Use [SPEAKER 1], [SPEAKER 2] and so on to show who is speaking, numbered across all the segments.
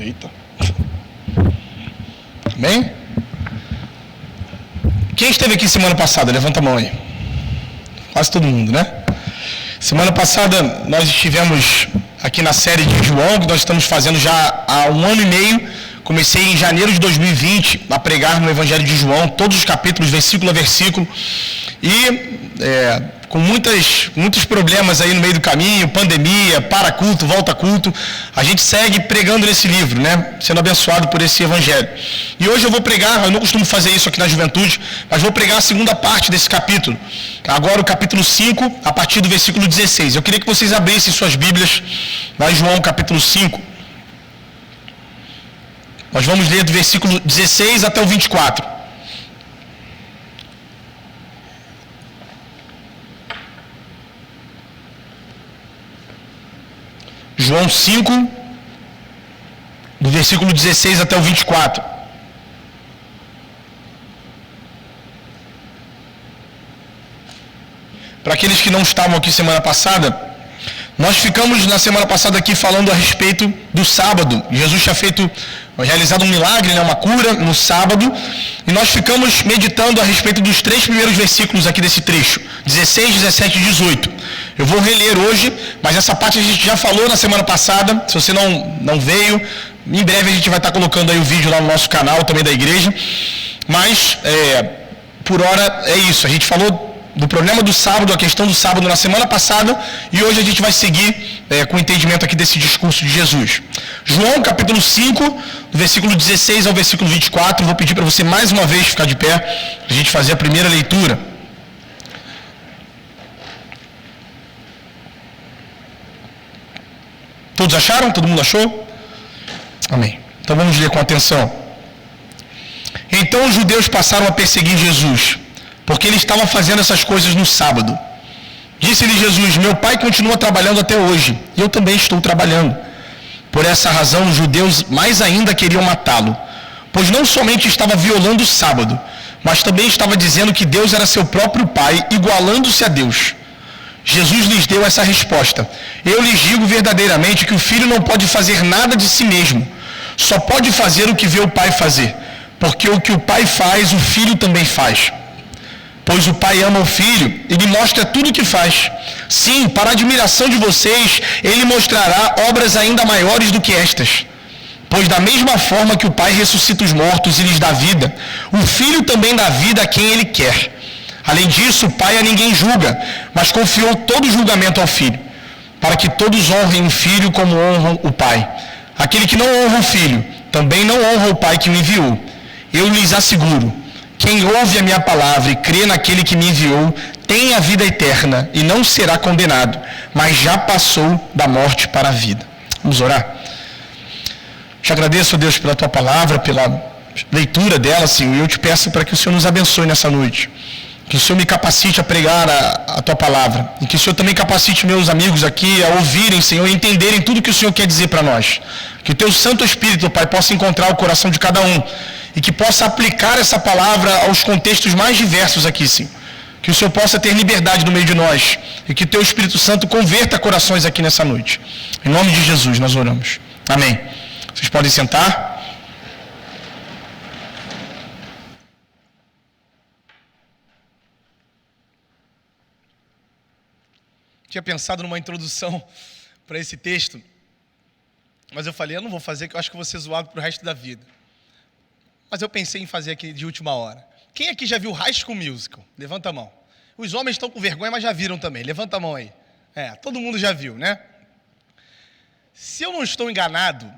[SPEAKER 1] Eita. Amém? Quem esteve aqui semana passada? Levanta a mão aí. Quase todo mundo, né? Semana passada nós estivemos aqui na série de João, que nós estamos fazendo já há 1 ano e meio. Comecei em janeiro de 2020 a pregar no Evangelho de João, todos os capítulos, versículo a versículo. E com muitos problemas aí no meio do caminho, pandemia, para culto, volta culto, a gente segue pregando nesse livro, né? Sendo abençoado por esse Evangelho. E hoje eu vou pregar, eu não costumo fazer isso aqui na juventude, mas vou pregar a segunda parte desse capítulo. Agora o capítulo 5, a partir do versículo 16. Eu queria que vocês abrissem suas Bíblias lá em João capítulo 5. Nós vamos ler do versículo 16 até o 24. João 5, do versículo 16 até o 24. Para aqueles que não estavam aqui semana passada, nós ficamos na semana passada aqui falando a respeito do sábado. Jesus tinha realizado um milagre, uma cura no sábado, e nós ficamos meditando a respeito dos 3 primeiros versículos aqui desse trecho, 16, 17 e 18. Eu vou reler hoje, mas essa parte a gente já falou na semana passada. Se você não veio, em breve a gente vai estar colocando aí o vídeo lá no nosso canal também da igreja. Mas, por hora, é isso. A gente falou do problema do sábado, a questão do sábado na semana passada, e hoje a gente vai seguir com o entendimento aqui desse discurso de Jesus. João capítulo 5, do versículo 16 ao versículo 24, vou pedir para você mais uma vez ficar de pé, para a gente fazer a primeira leitura. Todos acharam? Todo mundo achou? Amém. Então vamos ler com atenção. Então os judeus passaram a perseguir Jesus, porque ele estava fazendo essas coisas no sábado. Disse-lhe Jesus: meu pai continua trabalhando até hoje, e eu também estou trabalhando. Por essa razão, os judeus mais ainda queriam matá-lo, pois não somente estava violando o sábado, mas também estava dizendo que Deus era seu próprio pai, igualando-se a Deus. Jesus lhes deu essa resposta: eu lhes digo verdadeiramente que o filho não pode fazer nada de si mesmo, só pode fazer o que vê o pai fazer, porque o que o pai faz, o filho também faz. Pois o pai ama o filho e lhe mostra tudo o que faz. Sim, para a admiração de vocês, ele mostrará obras ainda maiores do que estas. Pois da mesma forma que o pai ressuscita os mortos e lhes dá vida, o filho também dá vida a quem ele quer. Além disso, o pai a ninguém julga, mas confiou todo o julgamento ao filho, para que todos honrem o filho como honram o pai. Aquele que não honra o filho, também não honra o pai que o enviou. Eu lhes asseguro: quem ouve a minha palavra e crê naquele que me enviou, tem a vida eterna e não será condenado, mas já passou da morte para a vida. Vamos orar? Te agradeço, Deus, pela tua palavra, pela leitura dela, Senhor, e eu te peço para que o Senhor nos abençoe nessa noite. Que o Senhor me capacite a pregar a tua palavra. E que o Senhor também capacite meus amigos aqui a ouvirem, Senhor, e entenderem tudo que o Senhor quer dizer para nós. Que o teu Santo Espírito, Pai, possa encontrar o coração de cada um. E que possa aplicar essa palavra aos contextos mais diversos aqui, Senhor. Que o Senhor possa ter liberdade no meio de nós. E que o teu Espírito Santo converta corações aqui nessa noite. Em nome de Jesus nós oramos. Amém. Vocês podem sentar. Tinha pensado numa introdução para esse texto, mas eu falei, eu não vou fazer, que eu acho que eu vou ser zoado para o resto da vida. Mas eu pensei em fazer aqui de última hora. Quem aqui já viu High School Musical? Levanta a mão. Os homens estão com vergonha, mas já viram também. Levanta a mão aí. Todo mundo já viu, né? Se eu não estou enganado,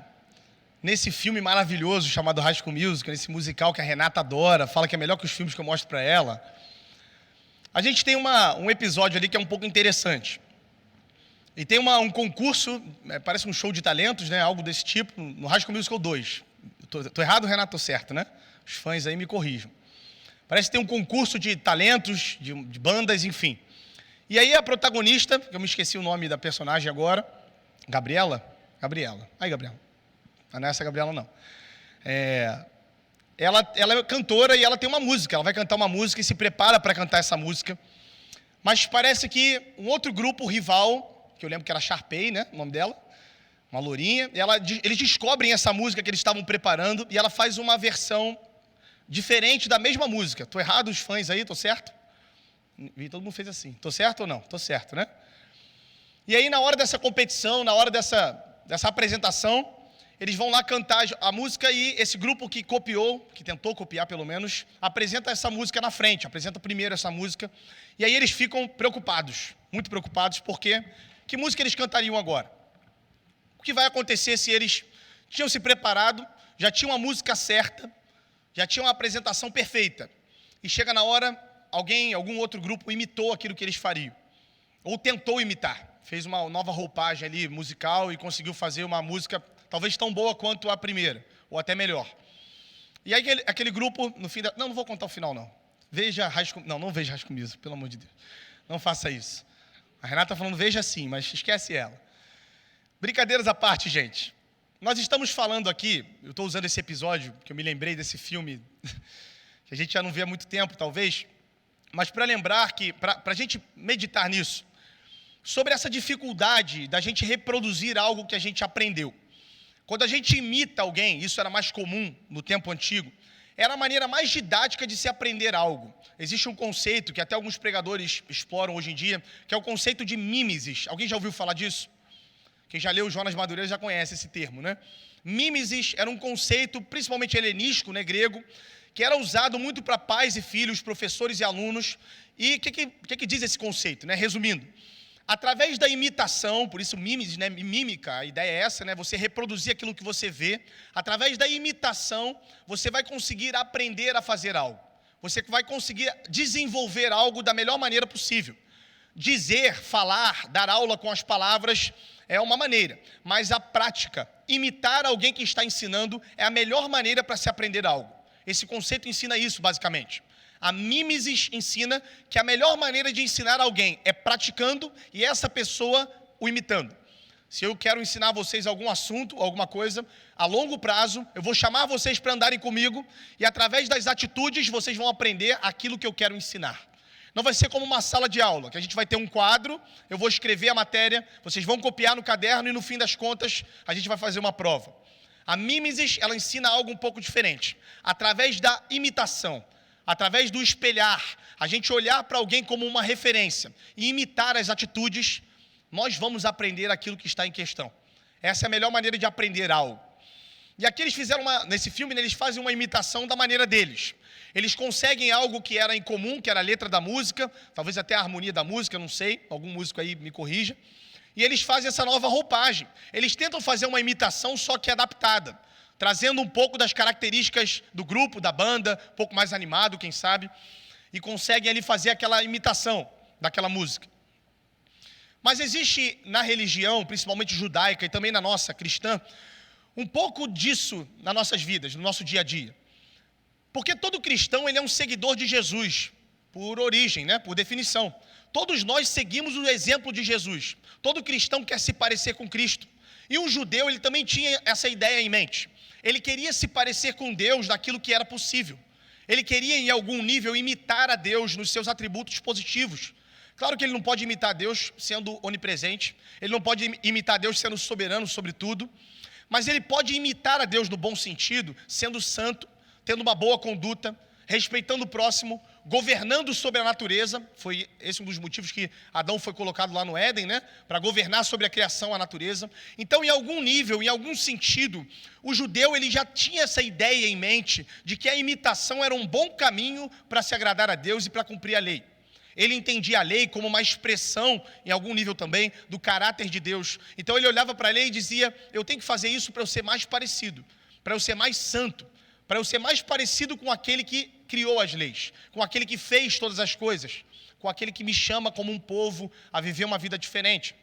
[SPEAKER 1] nesse filme maravilhoso chamado High School Musical, nesse musical que a Renata adora, fala que é melhor que os filmes que eu mostro para ela, a gente tem um episódio ali que é um pouco interessante. E tem um concurso, parece um show de talentos, né? Algo desse tipo, no High School Musical 2. Estou errado, Renato? Estou certo, né? Os fãs aí me corrijam. Parece que tem um concurso de talentos, de bandas, enfim. E aí a protagonista, que eu me esqueci o nome da personagem agora, Gabriela. Aí, Gabriela. Não é essa Gabriela, não. Ela é cantora e ela tem uma música. Ela vai cantar uma música e se prepara para cantar essa música. Mas parece que um outro grupo rival, que eu lembro que era Sharpay, né, o nome dela, uma lourinha, e eles descobrem essa música que eles estavam preparando, e ela faz uma versão diferente da mesma música. Estou errado, os fãs aí, estou certo? Todo mundo fez assim, estou certo ou não? Estou certo, né? E aí, na hora dessa competição, na hora dessa apresentação, eles vão lá cantar a música e esse grupo que copiou, que tentou copiar pelo menos, apresenta essa música na frente, apresenta primeiro essa música, e aí eles ficam preocupados, muito preocupados, porque que música eles cantariam agora? O que vai acontecer se eles tinham se preparado, já tinham a música certa, já tinham a apresentação perfeita, e chega na hora, algum outro grupo imitou aquilo que eles fariam, ou tentou imitar, fez uma nova roupagem ali musical e conseguiu fazer uma música talvez tão boa quanto a primeira, ou até melhor. E aí aquele grupo, no fim não vou contar o final não. Veja não veja High School Musical, pelo amor de Deus. Não faça isso. A Renata está falando veja sim, mas esquece ela. Brincadeiras à parte, gente. Nós estamos falando aqui, eu estou usando esse episódio, porque eu me lembrei desse filme, que a gente já não vê há muito tempo, talvez, mas para lembrar que, para a gente meditar nisso, sobre essa dificuldade da gente reproduzir algo que a gente aprendeu. Quando a gente imita alguém, isso era mais comum no tempo antigo, era a maneira mais didática de se aprender algo. Existe um conceito que até alguns pregadores exploram hoje em dia, que é o conceito de mimesis. Alguém já ouviu falar disso? Quem já leu Jonas Madureira já conhece esse termo, né? Mimesis era um conceito, principalmente helenístico, né, grego, que era usado muito para pais e filhos, professores e alunos. E o que diz esse conceito, né? Resumindo, através da imitação, por isso mimesis, né, mímica, a ideia é essa, né, você reproduzir aquilo que você vê. Através da imitação, você vai conseguir aprender a fazer algo. Você vai conseguir desenvolver algo da melhor maneira possível. Dizer, falar, dar aula com as palavras é uma maneira, mas a prática, imitar alguém que está ensinando, é a melhor maneira para se aprender algo. Esse conceito ensina isso, basicamente. A mimesis ensina que a melhor maneira de ensinar alguém é praticando e essa pessoa o imitando. Se eu quero ensinar vocês algum assunto, alguma coisa, a longo prazo, eu vou chamar vocês para andarem comigo e através das atitudes vocês vão aprender aquilo que eu quero ensinar. Não vai ser como uma sala de aula, que a gente vai ter um quadro, eu vou escrever a matéria, vocês vão copiar no caderno e no fim das contas a gente vai fazer uma prova. A mimesis, ela ensina algo um pouco diferente. Através da imitação, através do espelhar, a gente olhar para alguém como uma referência e imitar as atitudes, nós vamos aprender aquilo que está em questão. Essa é a melhor maneira de aprender algo. E aqui eles fizeram nesse filme, eles fazem uma imitação da maneira deles. Eles conseguem algo que era em comum, que era a letra da música, talvez até a harmonia da música, não sei, algum músico aí me corrija. E eles fazem essa nova roupagem. Eles tentam fazer uma imitação, só que adaptada, trazendo um pouco das características do grupo, da banda, um pouco mais animado, quem sabe, e conseguem ali fazer aquela imitação daquela música. Mas existe na religião, principalmente judaica e também na nossa cristã, um pouco disso nas nossas vidas, no nosso dia a dia. Porque todo cristão ele é um seguidor de Jesus, por origem, né? Por definição. Todos nós seguimos o exemplo de Jesus. Todo cristão quer se parecer com Cristo. E um judeu ele também tinha essa ideia em mente. Ele queria se parecer com Deus naquilo que era possível. Ele queria, em algum nível, imitar a Deus nos seus atributos positivos. Claro que ele não pode imitar Deus sendo onipresente, ele não pode imitar Deus sendo soberano sobre tudo, mas ele pode imitar a Deus no bom sentido, sendo santo, tendo uma boa conduta, respeitando o próximo, governando sobre a natureza. Foi esse um dos motivos que Adão foi colocado lá no Éden, né? Para governar sobre a criação, a natureza. Então, em algum nível, em algum sentido, o judeu ele já tinha essa ideia em mente de que a imitação era um bom caminho para se agradar a Deus e para cumprir a lei. Ele entendia a lei como uma expressão, em algum nível também, do caráter de Deus. Então ele olhava para a lei e dizia, eu tenho que fazer isso para eu ser mais parecido, para eu ser mais santo, para eu ser mais parecido com aquele que criou as leis, com aquele que fez todas as coisas, com aquele que me chama como um povo a viver uma vida diferente.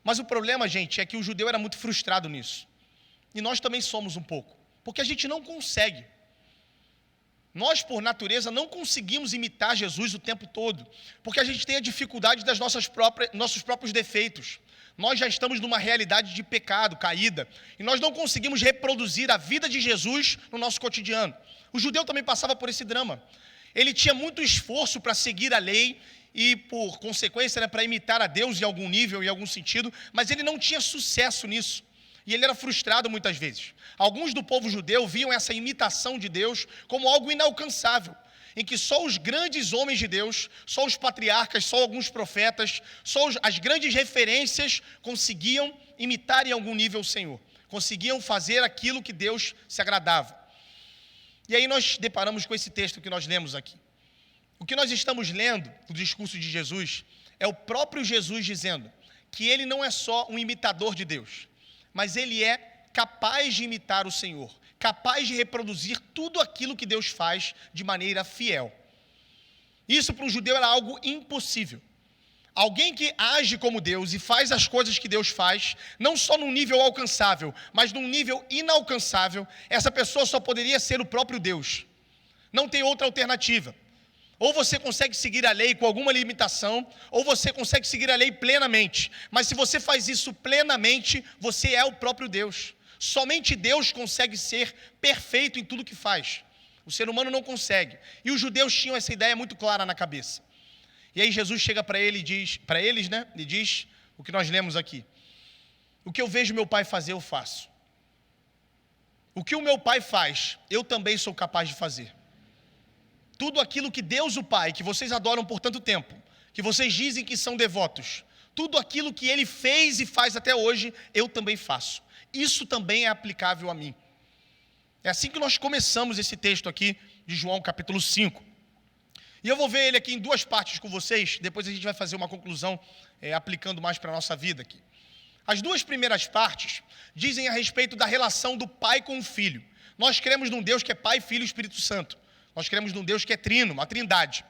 [SPEAKER 1] Mas o problema, gente, é que o judeu era muito frustrado nisso. E nós também somos um pouco, porque a gente não consegue. Nós, por natureza, não conseguimos imitar Jesus o tempo todo, porque a gente tem a dificuldade das nossos próprios defeitos. Nós já estamos numa realidade de pecado, caída, e nós não conseguimos reproduzir a vida de Jesus no nosso cotidiano. O judeu também passava por esse drama. Ele tinha muito esforço para seguir a lei, e por consequência, para imitar a Deus em algum nível, em algum sentido, mas ele não tinha sucesso nisso. E ele era frustrado muitas vezes. Alguns do povo judeu viam essa imitação de Deus como algo inalcançável, em que só os grandes homens de Deus, só os patriarcas, só alguns profetas, as grandes referências conseguiam imitar em algum nível o Senhor, conseguiam fazer aquilo que Deus se agradava. E aí nós deparamos com esse texto que nós lemos aqui. O que nós estamos lendo do discurso de Jesus é o próprio Jesus dizendo que ele não é só um imitador de Deus, mas ele é capaz de imitar o Senhor, capaz de reproduzir tudo aquilo que Deus faz de maneira fiel. Isso para um judeu era algo impossível. Alguém que age como Deus e faz as coisas que Deus faz, não só num nível alcançável, mas num nível inalcançável, essa pessoa só poderia ser o próprio Deus. Não tem outra alternativa. Ou você consegue seguir a lei com alguma limitação, ou você consegue seguir a lei plenamente. Mas se você faz isso plenamente, você é o próprio Deus. Somente Deus consegue ser perfeito em tudo que faz. O ser humano não consegue. E os judeus tinham essa ideia muito clara na cabeça. E aí Jesus chega para ele e diz, para eles, e diz o que nós lemos aqui. O que eu vejo meu pai fazer, eu faço. O que o meu pai faz, eu também sou capaz de fazer. Tudo aquilo que Deus o Pai, que vocês adoram por tanto tempo, que vocês dizem que são devotos, tudo aquilo que Ele fez e faz até hoje, eu também faço. Isso também é aplicável a mim. É assim que nós começamos esse texto aqui de João capítulo 5. E eu vou ver ele aqui em duas partes com vocês, depois a gente vai fazer uma conclusão aplicando mais para a nossa vida aqui. As duas primeiras partes dizem a respeito da relação do Pai com o Filho. Nós cremos num Deus que é Pai, Filho e Espírito Santo. Nós cremos num Deus que é trino, uma trindade.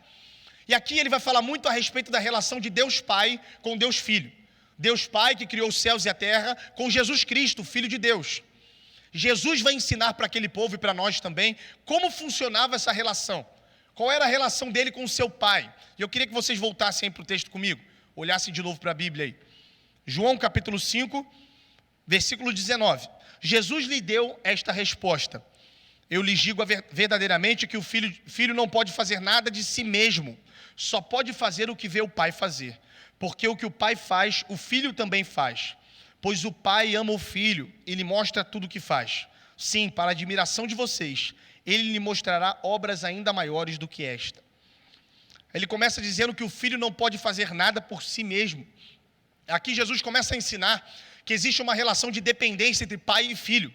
[SPEAKER 1] E aqui ele vai falar muito a respeito da relação de Deus Pai com Deus Filho. Deus Pai que criou os céus e a terra com Jesus Cristo, Filho de Deus. Jesus vai ensinar para aquele povo e para nós também como funcionava essa relação. Qual era a relação dele com o seu Pai. E eu queria que vocês voltassem aí para o texto comigo, olhassem de novo para a Bíblia aí. João capítulo 5, versículo 19. Jesus lhe deu esta resposta. Eu lhes digo verdadeiramente que o filho não pode fazer nada de si mesmo, só pode fazer o que vê o Pai fazer. Porque o que o Pai faz, o Filho também faz. Pois o Pai ama o Filho e lhe mostra tudo o que faz. Sim, para a admiração de vocês, ele lhe mostrará obras ainda maiores do que esta. Ele começa dizendo que o Filho não pode fazer nada por si mesmo. Aqui Jesus começa a ensinar que existe uma relação de dependência entre Pai e Filho.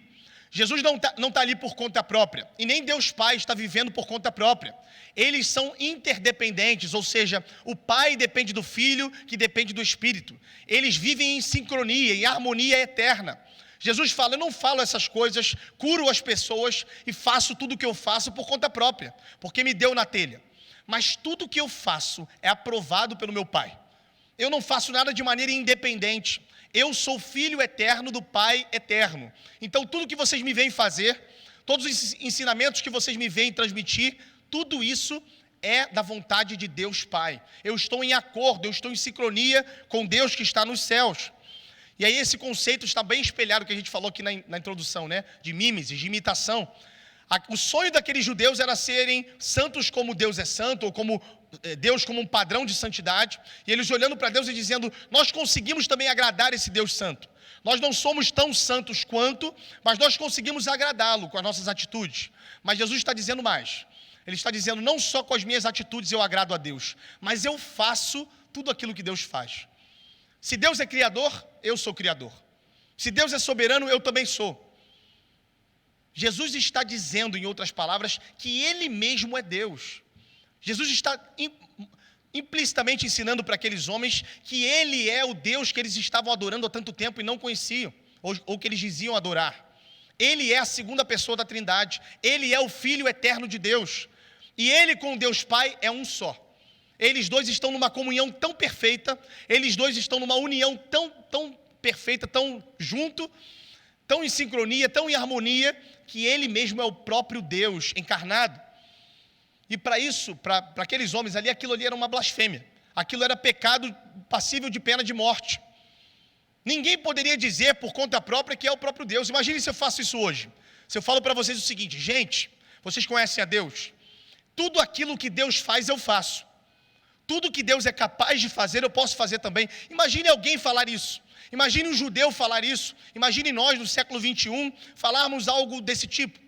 [SPEAKER 1] Jesus não está ali por conta própria, e nem Deus Pai está vivendo por conta própria. Eles são interdependentes, ou seja, o Pai depende do Filho, que depende do Espírito. Eles vivem em sincronia, em harmonia eterna. Jesus fala, eu não falo essas coisas, curo as pessoas e faço tudo o que eu faço por conta própria, porque me deu na telha. Mas tudo o que eu faço é aprovado pelo meu Pai. Eu não faço nada de maneira independente. Eu sou filho eterno do Pai eterno. Então, tudo que vocês me veem fazer, todos os ensinamentos que vocês me veem transmitir, tudo isso é da vontade de Deus Pai. Eu estou em acordo, eu estou em sincronia com Deus que está nos céus. E aí esse conceito está bem espelhado, que a gente falou aqui na introdução, de mimesis, de imitação. O sonho daqueles judeus era serem santos como Deus é santo, ou como Deus como um padrão de santidade, e eles olhando para Deus e dizendo, nós conseguimos também agradar esse Deus santo. Nós não somos tão santos quanto, mas nós conseguimos agradá-lo com as nossas atitudes. Mas Jesus está dizendo mais. Ele está dizendo, não só com as minhas atitudes eu agrado a Deus, mas eu faço tudo aquilo que Deus faz. Se Deus é criador, eu sou criador. Se Deus é soberano, eu também sou. Jesus está dizendo, em outras palavras, que Ele mesmo é Deus. Jesus está implicitamente ensinando para aqueles homens que Ele é o Deus que eles estavam adorando há tanto tempo e não conheciam, ou que eles diziam adorar. Ele é a segunda pessoa da Trindade. Ele é o Filho eterno de Deus. E Ele com Deus Pai é um só. Eles dois estão numa comunhão tão perfeita, eles dois estão numa união tão perfeita, tão junto, tão em sincronia, tão em harmonia, que Ele mesmo é o próprio Deus encarnado. E para isso, para aqueles homens ali, aquilo ali era uma blasfêmia. Aquilo era pecado passível de pena de morte. Ninguém poderia dizer por conta própria que é o próprio Deus. Imagine se eu faço isso hoje. Se eu falo para vocês o seguinte, gente, vocês conhecem a Deus? Tudo aquilo que Deus faz, eu faço. Tudo que Deus é capaz de fazer, eu posso fazer também. Imagine alguém falar isso. Imagine um judeu falar isso. Imagine nós, no século 21, falarmos algo desse tipo.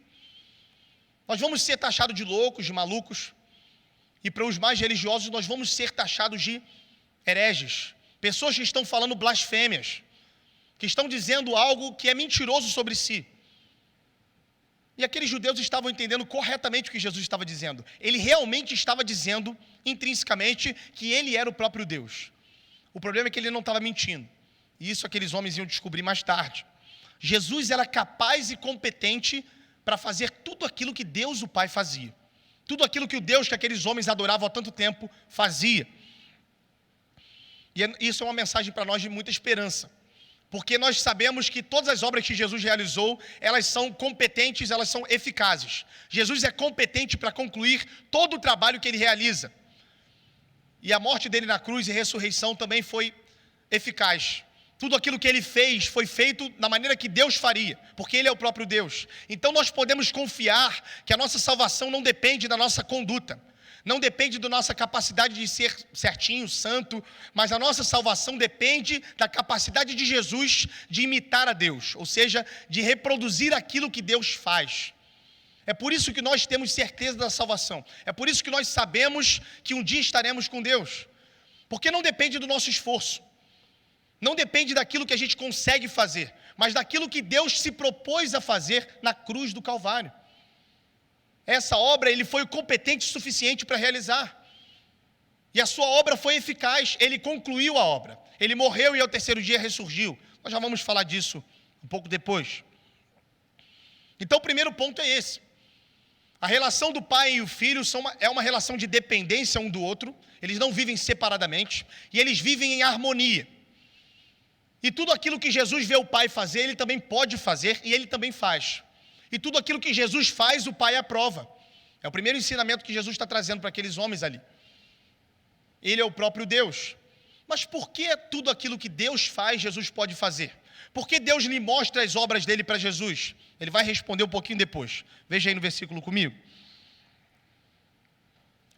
[SPEAKER 1] Nós vamos ser taxados de loucos, de malucos. E para os mais religiosos, nós vamos ser taxados de hereges. Pessoas que estão falando blasfêmias. Que estão dizendo algo que é mentiroso sobre si. E aqueles judeus estavam entendendo corretamente o que Jesus estava dizendo. Ele realmente estava dizendo, intrinsecamente, que ele era o próprio Deus. O problema é que ele não estava mentindo. E isso aqueles homens iam descobrir mais tarde. Jesus era capaz e competente para fazer tudo aquilo que Deus, o Pai, fazia. Tudo aquilo que o Deus que aqueles homens adoravam há tanto tempo fazia. E isso é uma mensagem para nós de muita esperança. Porque nós sabemos que todas as obras que Jesus realizou, elas são competentes, elas são eficazes. Jesus é competente para concluir todo o trabalho que ele realiza. E a morte dele na cruz e a ressurreição também foi eficaz. Tudo aquilo que ele fez foi feito da maneira que Deus faria, porque ele é o próprio Deus. Então nós podemos confiar que a nossa salvação não depende da nossa conduta. Não depende da nossa capacidade de ser certinho, santo, mas a nossa salvação depende da capacidade de Jesus de imitar a Deus, ou seja, de reproduzir aquilo que Deus faz. É por isso que nós temos certeza da salvação. É por isso que nós sabemos que um dia estaremos com Deus. Porque não depende do nosso esforço. Não depende daquilo que a gente consegue fazer, mas daquilo que Deus se propôs a fazer na cruz do Calvário. Essa obra, ele foi competente o suficiente para realizar. E a sua obra foi eficaz, ele concluiu a obra. Ele morreu e ao terceiro dia ressurgiu. Nós já vamos falar disso um pouco depois. Então o primeiro ponto é esse. A relação do pai e o filho é uma relação de dependência um do outro. Eles não vivem separadamente e eles vivem em harmonia. E tudo aquilo que Jesus vê o pai fazer, ele também pode fazer e ele também faz. E tudo aquilo que Jesus faz, o pai aprova. É o primeiro ensinamento que Jesus está trazendo para aqueles homens ali. Ele é o próprio Deus. Mas por que tudo aquilo que Deus faz, Jesus pode fazer? Por que Deus lhe mostra as obras dele para Jesus? Ele vai responder um pouquinho depois. Veja aí no versículo comigo.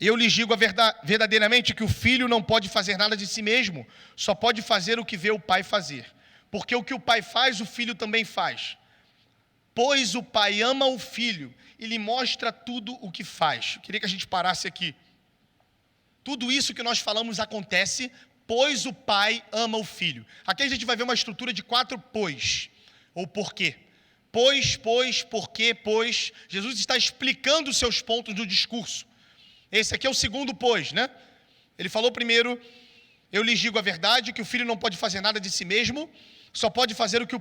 [SPEAKER 1] Eu lhes digo verdadeiramente que o filho não pode fazer nada de si mesmo, só pode fazer o que vê o pai fazer. Porque o que o pai faz, o filho também faz. Pois o pai ama o filho e lhe mostra tudo o que faz. Eu queria que a gente parasse aqui. Tudo isso que nós falamos acontece, pois o pai ama o filho. Aqui a gente vai ver uma estrutura de 4 pois, ou porquê. Pois, porquê, pois. Jesus está explicando os seus pontos do discurso. Esse aqui é o segundo pois, né? Ele falou primeiro, eu lhes digo a verdade, que o filho não pode fazer nada de si mesmo, só pode fazer o que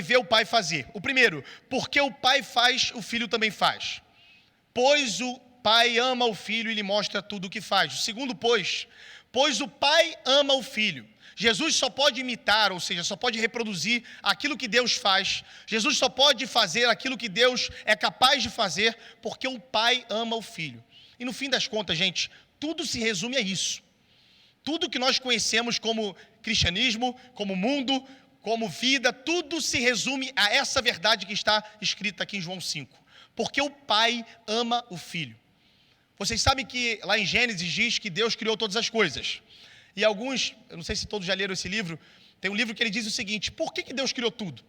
[SPEAKER 1] vê o pai fazer. O primeiro, porque o pai faz, o filho também faz. Pois o pai ama o filho e lhe mostra tudo o que faz. O segundo, pois o pai ama o filho. Jesus só pode imitar, ou seja, só pode reproduzir aquilo que Deus faz. Jesus só pode fazer aquilo que Deus é capaz de fazer, porque o pai ama o filho. E no fim das contas, gente, tudo se resume a isso. Tudo que nós conhecemos como cristianismo, como mundo, como vida, tudo se resume a essa verdade que está escrita aqui em João 5. Porque o pai ama o filho. Vocês sabem que lá em Gênesis diz que Deus criou todas as coisas. E alguns, eu não sei se todos já leram esse livro, tem um livro que ele diz o seguinte: por que Deus criou tudo?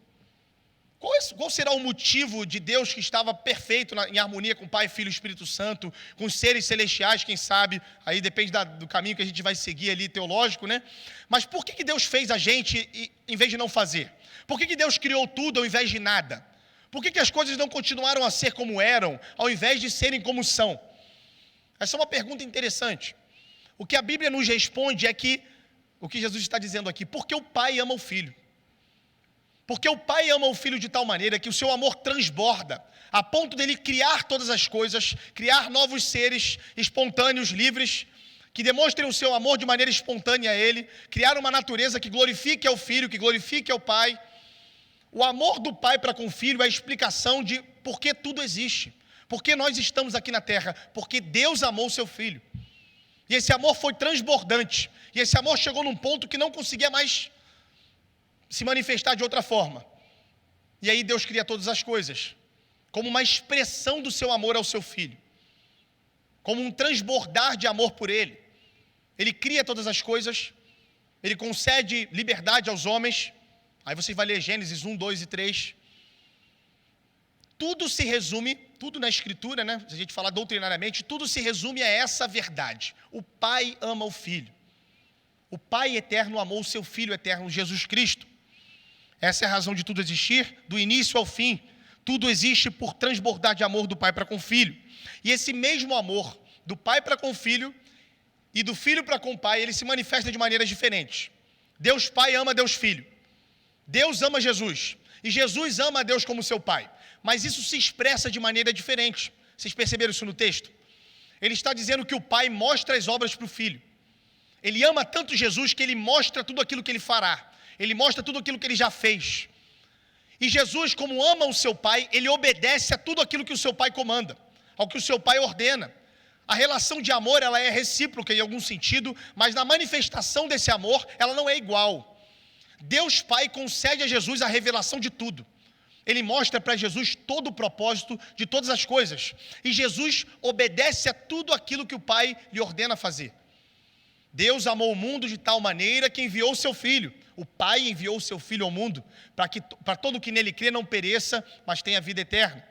[SPEAKER 1] Qual será o motivo de Deus que estava perfeito em harmonia com o Pai, Filho e Espírito Santo, com os seres celestiais, quem sabe, aí depende do caminho que a gente vai seguir ali, teológico, né? Mas por que Deus fez a gente em vez de não fazer? Por que Deus criou tudo ao invés de nada? Por que as coisas não continuaram a ser como eram, ao invés de serem como são? Essa é uma pergunta interessante. O que a Bíblia nos responde é que, o que Jesus está dizendo aqui, porque o pai ama o filho. Porque o pai ama o filho de tal maneira que o seu amor transborda, a ponto dele criar todas as coisas, criar novos seres espontâneos, livres, que demonstrem o seu amor de maneira espontânea a ele, criar uma natureza que glorifique ao filho, que glorifique ao pai. O amor do pai para com o filho é a explicação de por que tudo existe. Por que nós estamos aqui na terra? Porque Deus amou o seu filho. E esse amor foi transbordante. E esse amor chegou num ponto que não conseguia mais se manifestar de outra forma. E aí Deus cria todas as coisas, como uma expressão do seu amor ao seu filho. como um transbordar de amor por Ele. Ele cria todas as coisas, Ele concede liberdade aos homens. Aí você vai ler Gênesis 1, 2 e 3. Tudo se resume, tudo na Escritura, né? Se a gente falar doutrinariamente, tudo se resume a essa verdade. O Pai ama o Filho. O Pai eterno amou o seu Filho eterno, Jesus Cristo. Essa é a razão de tudo existir, do início ao fim. Tudo existe por transbordar de amor do Pai para com o Filho. E esse mesmo amor do Pai para com o Filho e do Filho para com o Pai, ele se manifesta de maneiras diferentes. Deus Pai ama Deus Filho. Deus ama Jesus. E Jesus ama a Deus como seu Pai. Mas isso se expressa de maneira diferente. Vocês perceberam isso no texto? Ele está dizendo que o Pai mostra as obras para o Filho. Ele ama tanto Jesus que ele mostra tudo aquilo que ele fará. Ele mostra tudo aquilo que ele já fez. E Jesus, como ama o seu Pai, ele obedece a tudo aquilo que o seu Pai comanda, ao que o seu Pai ordena. A relação de amor, ela é recíproca em algum sentido, mas na manifestação desse amor, ela não é igual. Deus Pai concede a Jesus a revelação de tudo. Ele mostra para Jesus todo o propósito de todas as coisas. E Jesus obedece a tudo aquilo que o Pai lhe ordena fazer. Deus amou o mundo de tal maneira que enviou o seu Filho. O Pai enviou o seu Filho ao mundo para todo que nele crê não pereça, mas tenha vida eterna.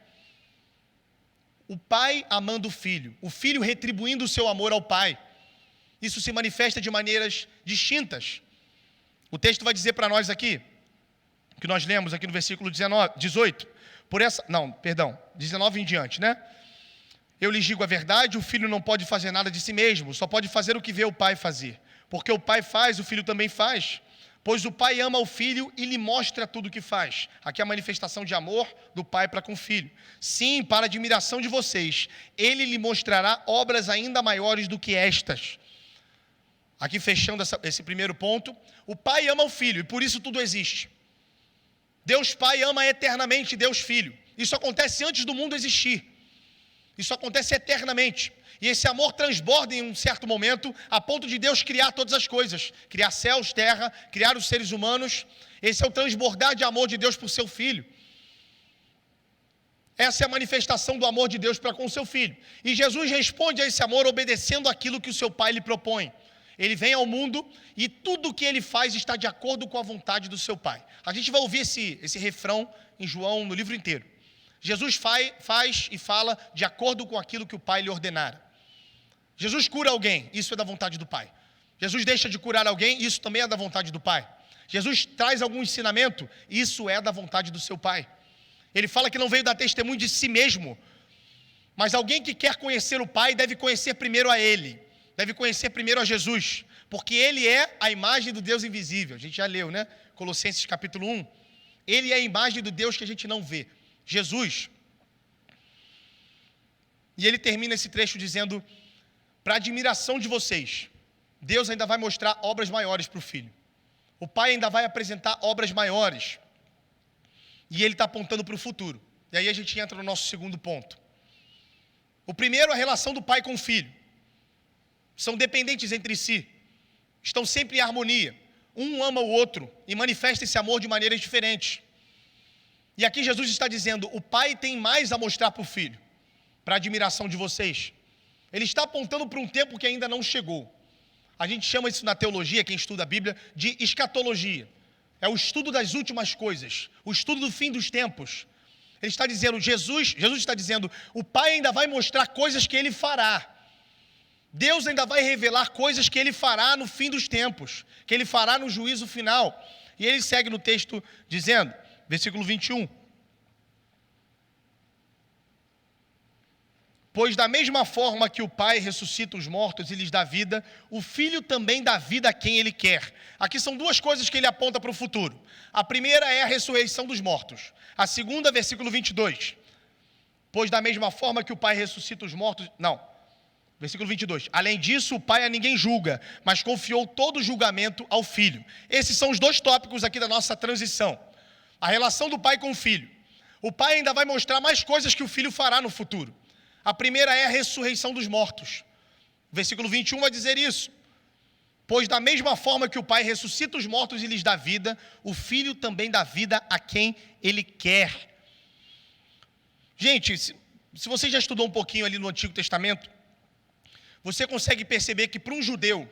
[SPEAKER 1] O Pai amando o Filho retribuindo o seu amor ao Pai. Isso se manifesta de maneiras distintas. O texto vai dizer para nós aqui, que nós lemos aqui no versículo 18, 19 em diante, né? Eu lhes digo a verdade, o Filho não pode fazer nada de si mesmo, só pode fazer o que vê o Pai fazer. Porque o Pai faz, o Filho também faz. Pois o Pai ama o Filho e lhe mostra tudo o que faz. Aqui é a manifestação de amor do Pai para com o Filho. Sim, para a admiração de vocês, Ele lhe mostrará obras ainda maiores do que estas. Aqui fechando esse primeiro ponto, o Pai ama o Filho e por isso tudo existe. Deus Pai ama eternamente Deus Filho. Isso acontece antes do mundo existir. Isso acontece eternamente. E esse amor transborda em um certo momento, a ponto de Deus criar todas as coisas. Criar céus, terra, criar os seres humanos. Esse é o transbordar de amor de Deus por seu Filho. Essa é a manifestação do amor de Deus para com o seu Filho. E Jesus responde a esse amor obedecendo aquilo que o seu Pai lhe propõe. Ele vem ao mundo e tudo o que ele faz está de acordo com a vontade do seu Pai. A gente vai ouvir esse refrão em João, no livro inteiro. Jesus faz e fala de acordo com aquilo que o Pai lhe ordenara. Jesus cura alguém, isso é da vontade do Pai. Jesus deixa de curar alguém, isso também é da vontade do Pai. Jesus traz algum ensinamento, isso é da vontade do seu Pai. Ele fala que não veio dar testemunho de si mesmo, mas alguém que quer conhecer o Pai deve conhecer primeiro a Ele, deve conhecer primeiro a Jesus, porque Ele é a imagem do Deus invisível. A gente já leu, né? Colossenses capítulo 1. Ele é a imagem do Deus que a gente não vê, Jesus. E ele termina esse trecho dizendo: para admiração de vocês, Deus ainda vai mostrar obras maiores para o Filho. O Pai ainda vai apresentar obras maiores. E ele está apontando para o futuro. E aí a gente entra no nosso segundo ponto. O primeiro, a relação do Pai com o Filho. São dependentes entre si. Estão sempre em harmonia. Um ama o outro e manifesta esse amor de maneiras diferentes. E aqui Jesus está dizendo: o Pai tem mais a mostrar para o Filho, para a admiração de vocês. Ele está apontando para um tempo que ainda não chegou. A gente chama isso na teologia, quem estuda a Bíblia, de escatologia. É o estudo das últimas coisas, o estudo do fim dos tempos. Ele está dizendo, Jesus está dizendo, o Pai ainda vai mostrar coisas que Ele fará. Deus ainda vai revelar coisas que Ele fará no fim dos tempos, que Ele fará no juízo final. E ele segue no texto dizendo, versículo 21. Pois da mesma forma que o Pai ressuscita os mortos e lhes dá vida, o Filho também dá vida a quem Ele quer. Aqui são duas coisas que ele aponta para o futuro. A primeira é a ressurreição dos mortos. A segunda, versículo 22. Pois da mesma forma que o Pai ressuscita os mortos... Versículo 22. Além disso, o Pai a ninguém julga, mas confiou todo o julgamento ao Filho. Esses são os dois tópicos aqui da nossa transição. A relação do Pai com o Filho. O Pai ainda vai mostrar mais coisas que o Filho fará no futuro. A primeira é a ressurreição dos mortos. O versículo 21 vai dizer isso. Pois da mesma forma que o Pai ressuscita os mortos e lhes dá vida, o Filho também dá vida a quem Ele quer. Gente, se você já estudou um pouquinho ali no Antigo Testamento, você consegue perceber que para um judeu,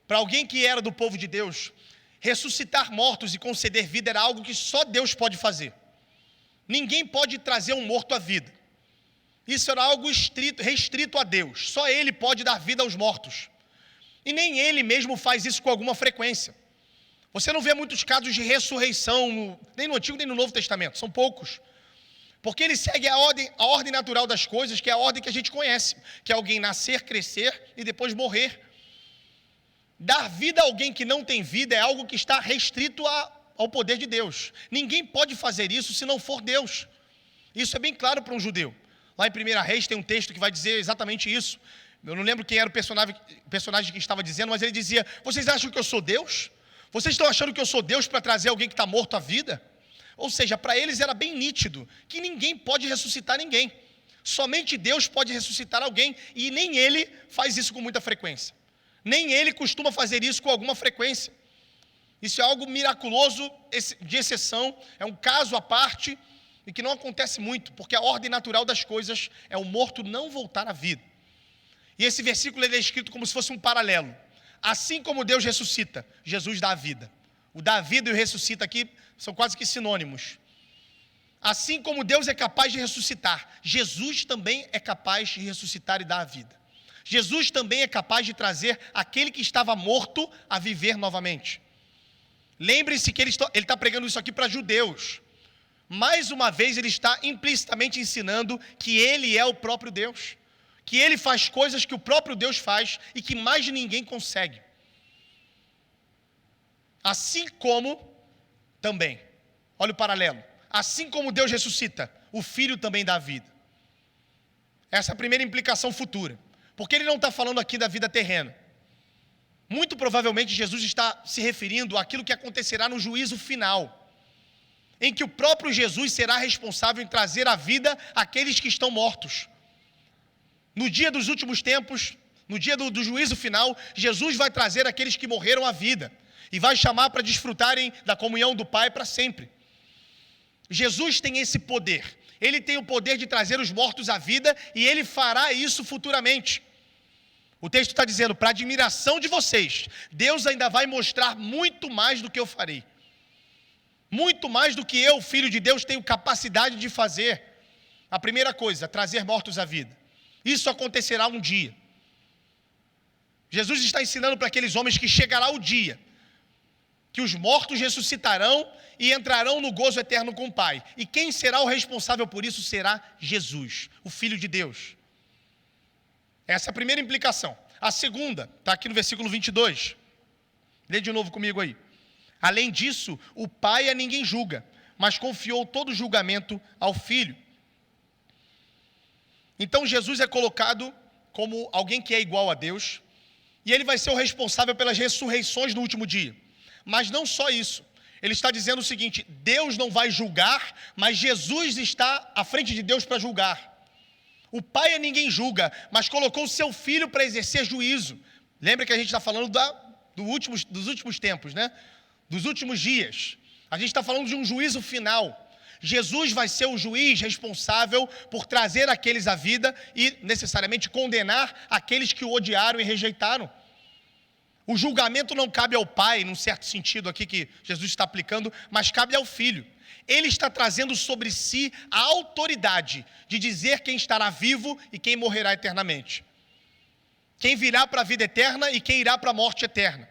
[SPEAKER 1] para alguém que era do povo de Deus, ressuscitar mortos e conceder vida era algo que só Deus pode fazer. Ninguém pode trazer um morto à vida. Isso era algo restrito a Deus. Só Ele pode dar vida aos mortos. E nem Ele mesmo faz isso com alguma frequência. Você não vê muitos casos de ressurreição, nem no Antigo nem no Novo Testamento, são poucos. Porque Ele segue a ordem natural das coisas, que é a ordem que a gente conhece, que é alguém nascer, crescer e depois morrer. Dar vida a alguém que não tem vida é algo que está restrito ao poder de Deus. Ninguém pode fazer isso se não for Deus. Isso é bem claro para um judeu. Lá em 1 Reis tem um texto que vai dizer exatamente isso. Eu não lembro quem era o personagem que estava dizendo, mas ele dizia: vocês acham que eu sou Deus? Vocês estão achando que eu sou Deus para trazer alguém que está morto à vida? Ou seja, para eles era bem nítido que ninguém pode ressuscitar ninguém. Somente Deus pode ressuscitar alguém, e nem Ele faz isso com muita frequência. Nem Ele costuma fazer isso com alguma frequência. Isso é algo miraculoso, de exceção, é um caso à parte, e que não acontece muito, porque a ordem natural das coisas é o morto não voltar à vida. E esse versículo ele é escrito como se fosse um paralelo. Assim como Deus ressuscita, Jesus dá a vida. O dá a vida e o ressuscita aqui são quase que sinônimos. Assim como Deus é capaz de ressuscitar, Jesus também é capaz de ressuscitar e dar a vida. Jesus também é capaz de trazer aquele que estava morto a viver novamente. Lembre-se que ele está pregando isso aqui para judeus. Mais uma vez ele está implicitamente ensinando que Ele é o próprio Deus. Que Ele faz coisas que o próprio Deus faz e que mais ninguém consegue. Assim como também, olha o paralelo, assim como Deus ressuscita, o Filho também dá vida. Essa é a primeira implicação futura, porque Ele não está falando aqui da vida terrena. Muito provavelmente Jesus está se referindo àquilo que acontecerá no juízo final, em que o próprio Jesus será responsável em trazer à vida aqueles que estão mortos. No dia dos últimos tempos, no dia do juízo final, Jesus vai trazer aqueles que morreram à vida e vai chamar para desfrutarem da comunhão do Pai para sempre. Jesus tem esse poder. Ele tem o poder de trazer os mortos à vida e Ele fará isso futuramente. O texto está dizendo: para admiração de vocês, Deus ainda vai mostrar muito mais do que eu farei. Muito mais do que eu, Filho de Deus, tenho capacidade de fazer. A primeira coisa, trazer mortos à vida. Isso acontecerá um dia. Jesus está ensinando para aqueles homens que chegará o dia que os mortos ressuscitarão e entrarão no gozo eterno com o Pai. E quem será o responsável por isso será Jesus, o Filho de Deus. Essa é a primeira implicação. A segunda, está aqui no versículo 22. Lê de novo comigo aí. Além disso, o Pai a ninguém julga, mas confiou todo o julgamento ao Filho. Então Jesus é colocado como alguém que é igual a Deus, e Ele vai ser o responsável pelas ressurreições no último dia. Mas não só isso. Ele está dizendo o seguinte: Deus não vai julgar, mas Jesus está à frente de Deus para julgar. O Pai a ninguém julga, mas colocou o seu Filho para exercer juízo. Lembra que a gente está falando dos últimos tempos, né? Dos últimos dias. A gente está falando de um juízo final. Jesus vai ser o juiz responsável por trazer aqueles à vida e necessariamente condenar aqueles que o odiaram e rejeitaram. O julgamento não cabe ao Pai, num certo sentido aqui que Jesus está aplicando, mas cabe ao Filho. Ele está trazendo sobre si a autoridade de dizer quem estará vivo e quem morrerá eternamente. Quem virá para a vida eterna e quem irá para a morte eterna.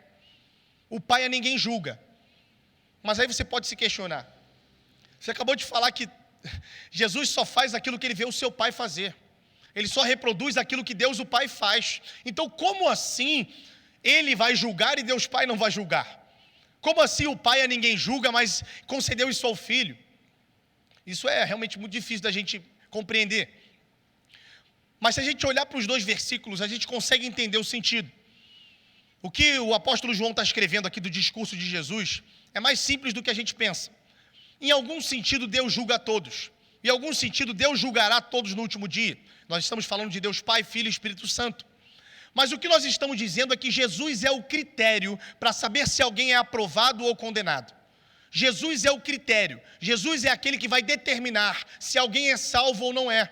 [SPEAKER 1] O Pai a ninguém julga. Mas aí você pode se questionar. Você acabou de falar que Jesus só faz aquilo que Ele vê o seu Pai fazer. Ele só reproduz aquilo que Deus o Pai faz. Então como assim Ele vai julgar e Deus Pai não vai julgar? Como assim o Pai a ninguém julga, mas concedeu isso ao Filho? Isso é realmente muito difícil da gente compreender. Mas se a gente olhar para os dois versículos, a gente consegue entender o sentido. O que o apóstolo João está escrevendo aqui do discurso de Jesus é mais simples do que a gente pensa. Em algum sentido, Deus julga a todos. Em algum sentido, Deus julgará a todos no último dia. Nós estamos falando de Deus Pai, Filho e Espírito Santo. Mas o que nós estamos dizendo é que Jesus é o critério para saber se alguém é aprovado ou condenado. Jesus é o critério. Jesus é aquele que vai determinar se alguém é salvo ou não é.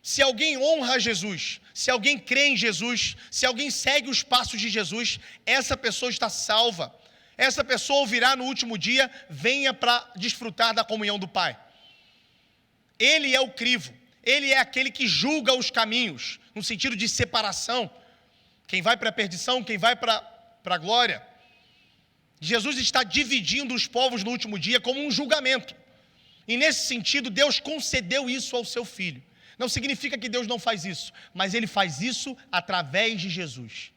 [SPEAKER 1] Se alguém honra Jesus, se alguém crê em Jesus, se alguém segue os passos de Jesus, essa pessoa está salva. Essa pessoa ouvirá no último dia, venha para desfrutar da comunhão do Pai. Ele é o crivo, ele é aquele que julga os caminhos, no sentido de separação. Quem vai para a perdição, quem vai para a glória. Jesus está dividindo os povos no último dia como um julgamento. E nesse sentido, Deus concedeu isso ao seu Filho. Não significa que Deus não faz isso, mas Ele faz isso através de Jesus.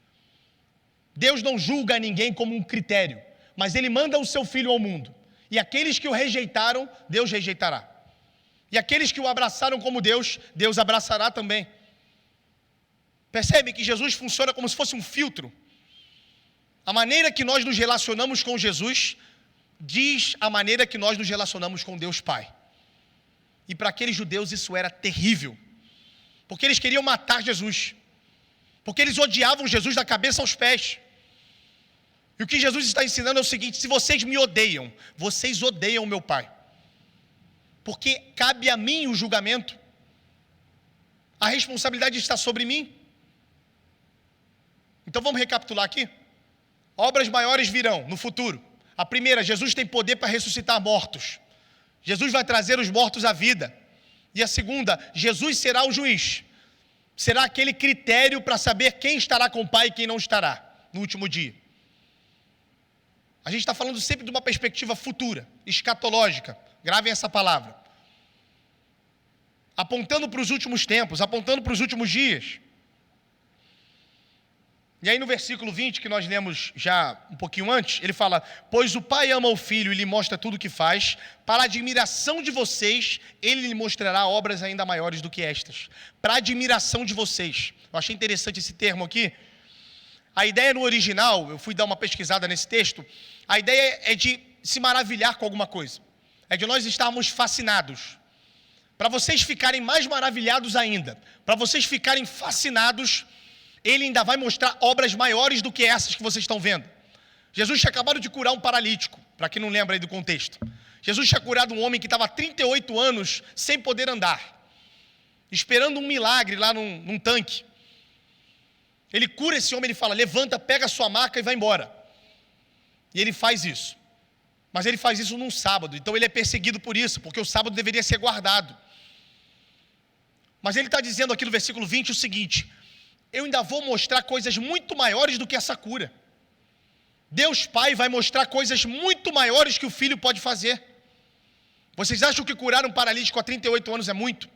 [SPEAKER 1] Deus não julga ninguém como um critério, mas Ele manda o seu Filho ao mundo. E aqueles que o rejeitaram, Deus rejeitará. E aqueles que o abraçaram como Deus, Deus abraçará também. Percebe que Jesus funciona como se fosse um filtro. A maneira que nós nos relacionamos com Jesus diz a maneira que nós nos relacionamos com Deus Pai. E para aqueles judeus isso era terrível, porque eles queriam matar Jesus, porque eles odiavam Jesus da cabeça aos pés. E o que Jesus está ensinando é o seguinte: se vocês me odeiam, vocês odeiam meu Pai, porque cabe a mim o julgamento, a responsabilidade está sobre mim. Então vamos recapitular aqui. Obras maiores virão no futuro. A primeira, Jesus tem poder para ressuscitar mortos. Jesus vai trazer os mortos à vida. E a segunda, Jesus será o juiz. Será aquele critério para saber quem estará com o Pai e quem não estará no último dia. A gente está falando sempre de uma perspectiva futura, escatológica. Gravem essa palavra. Apontando para os últimos tempos, apontando para os últimos dias. E aí no versículo 20, que nós lemos já um pouquinho antes, ele fala: pois o Pai ama o Filho e lhe mostra tudo o que faz, para a admiração de vocês, ele lhe mostrará obras ainda maiores do que estas. Para a admiração de vocês. Eu achei interessante esse termo aqui. A ideia no original, eu fui dar uma pesquisada nesse texto, a ideia é de se maravilhar com alguma coisa. É de nós estarmos fascinados. Para vocês ficarem mais maravilhados ainda, para vocês ficarem fascinados, Ele ainda vai mostrar obras maiores do que essas que vocês estão vendo. Jesus tinha acabado de curar um paralítico, para quem não lembra aí do contexto. Jesus tinha curado um homem que estava há 38 anos sem poder andar, esperando um milagre lá num tanque. Ele cura esse homem, ele fala: levanta, pega a sua maca e vai embora. E ele faz isso. Mas ele faz isso num sábado, então ele é perseguido por isso, porque o sábado deveria ser guardado. Mas ele está dizendo aqui no versículo 20 o seguinte: eu ainda vou mostrar coisas muito maiores do que essa cura. Deus Pai vai mostrar coisas muito maiores que o Filho pode fazer. Vocês acham que curar um paralítico há 38 anos é muito?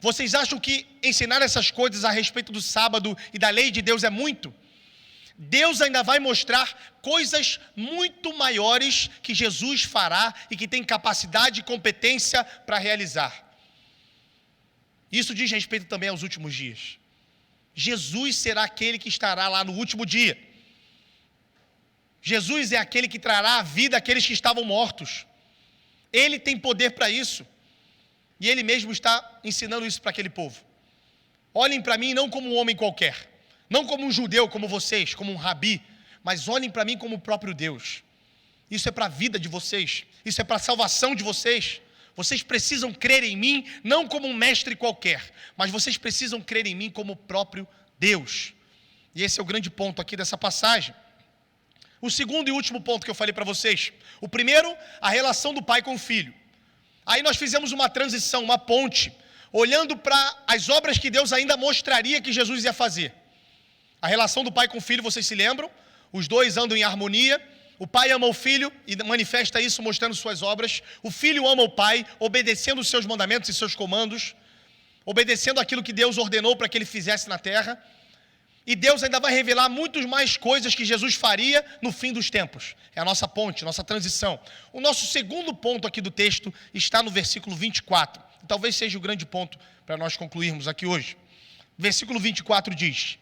[SPEAKER 1] Vocês acham que ensinar essas coisas a respeito do sábado e da lei de Deus é muito? Deus ainda vai mostrar coisas muito maiores que Jesus fará e que tem capacidade e competência para realizar. Isso diz respeito também aos últimos dias. Jesus será aquele que estará lá no último dia. Jesus é aquele que trará a vida àqueles que estavam mortos. Ele tem poder para isso. E Ele mesmo está ensinando isso para aquele povo. Olhem para mim não como um homem qualquer, não como um judeu como vocês, como um rabi, mas olhem para mim como o próprio Deus. Isso é para a vida de vocês, isso é para a salvação de vocês. Vocês precisam crer em mim, não como um mestre qualquer, mas vocês precisam crer em mim como o próprio Deus. E esse é o grande ponto aqui dessa passagem. O segundo e último ponto que eu falei para vocês. O primeiro, a relação do pai com o filho. Aí nós fizemos uma transição, uma ponte, olhando para as obras que Deus ainda mostraria que Jesus ia fazer. A relação do pai com o filho, vocês se lembram? Os dois andam em harmonia. O pai ama o filho e manifesta isso mostrando suas obras. O filho ama o pai, obedecendo os seus mandamentos e seus comandos, obedecendo aquilo que Deus ordenou para que ele fizesse na terra. E Deus ainda vai revelar muitas mais coisas que Jesus faria no fim dos tempos. É a nossa ponte, nossa transição. O nosso segundo ponto aqui do texto está no versículo 24. Talvez seja o grande ponto para nós concluirmos aqui hoje. Versículo 24 diz: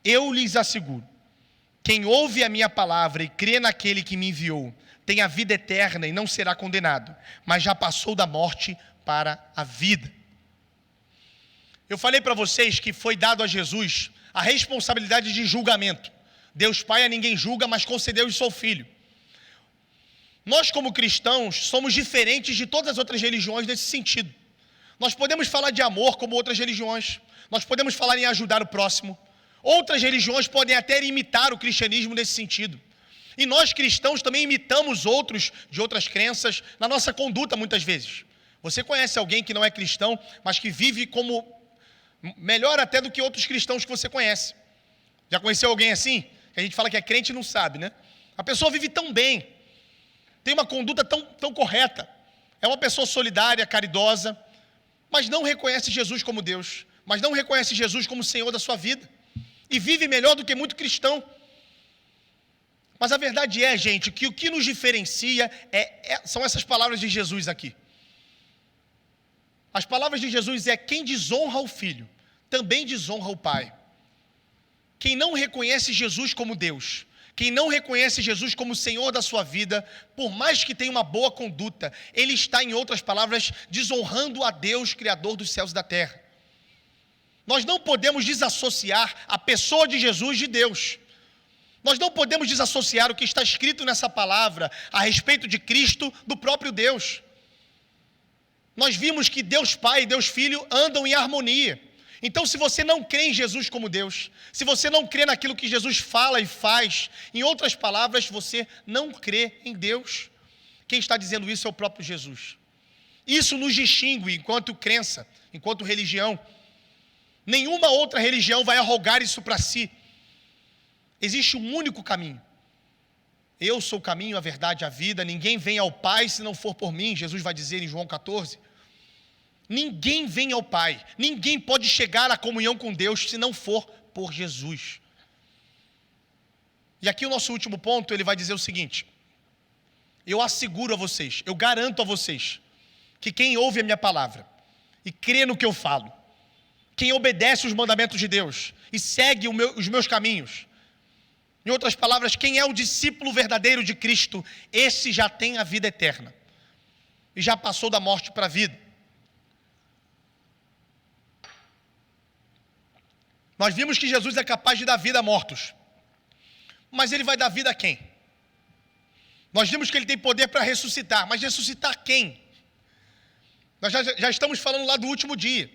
[SPEAKER 1] eu lhes asseguro, quem ouve a minha palavra e crê naquele que me enviou, tem a vida eterna e não será condenado, mas já passou da morte para a vida. Eu falei para vocês que foi dado a Jesus a responsabilidade de julgamento. Deus Pai a ninguém julga, mas concedeu isso ao Filho. Nós como cristãos somos diferentes de todas as outras religiões nesse sentido. Nós podemos falar de amor como outras religiões. Nós podemos falar em ajudar o próximo. Outras religiões podem até imitar o cristianismo nesse sentido. E nós cristãos também imitamos outros de outras crenças na nossa conduta muitas vezes. Você conhece alguém que não é cristão, mas que vive como melhor até do que outros cristãos que você conhece. Já conheceu alguém assim? Que a gente fala que é crente e não sabe, né? A pessoa vive tão bem, tem uma conduta tão correta, é uma pessoa solidária, caridosa, mas não reconhece Jesus como Deus, mas não reconhece Jesus como Senhor da sua vida, e vive melhor do que muito cristão. Mas a verdade é, gente, que o que nos diferencia são essas palavras de Jesus aqui. As palavras de Jesus é: quem desonra o Filho, também desonra o Pai. Quem não reconhece Jesus como Deus, quem não reconhece Jesus como Senhor da sua vida, por mais que tenha uma boa conduta, ele está, em outras palavras, desonrando a Deus, Criador dos céus e da terra. Nós não podemos desassociar a pessoa de Jesus de Deus. Nós não podemos desassociar o que está escrito nessa palavra a respeito de Cristo do próprio Deus. Nós vimos que Deus Pai e Deus Filho andam em harmonia. Então, se você não crê em Jesus como Deus, se você não crê naquilo que Jesus fala e faz, em outras palavras, você não crê em Deus. Quem está dizendo isso é o próprio Jesus. Isso nos distingue enquanto crença, enquanto religião. Nenhuma outra religião vai arrogar isso para si. Existe um único caminho. Eu sou o caminho, a verdade e a vida. Ninguém vem ao Pai se não for por mim, Jesus vai dizer em João 14. Ninguém vem ao Pai, ninguém pode chegar à comunhão com Deus se não for por Jesus. E aqui o nosso último ponto, ele vai dizer o seguinte: eu asseguro a vocês, eu garanto a vocês, que quem ouve a minha palavra e crê no que eu falo, quem obedece os mandamentos de Deus e segue os meus caminhos, em outras palavras, quem é o discípulo verdadeiro de Cristo, esse já tem a vida eterna e já passou da morte para a vida. Nós vimos que Jesus é capaz de dar vida a mortos. Mas ele vai dar vida a quem? Nós vimos que ele tem poder para ressuscitar. Mas ressuscitar quem? Nós já estamos falando lá do último dia.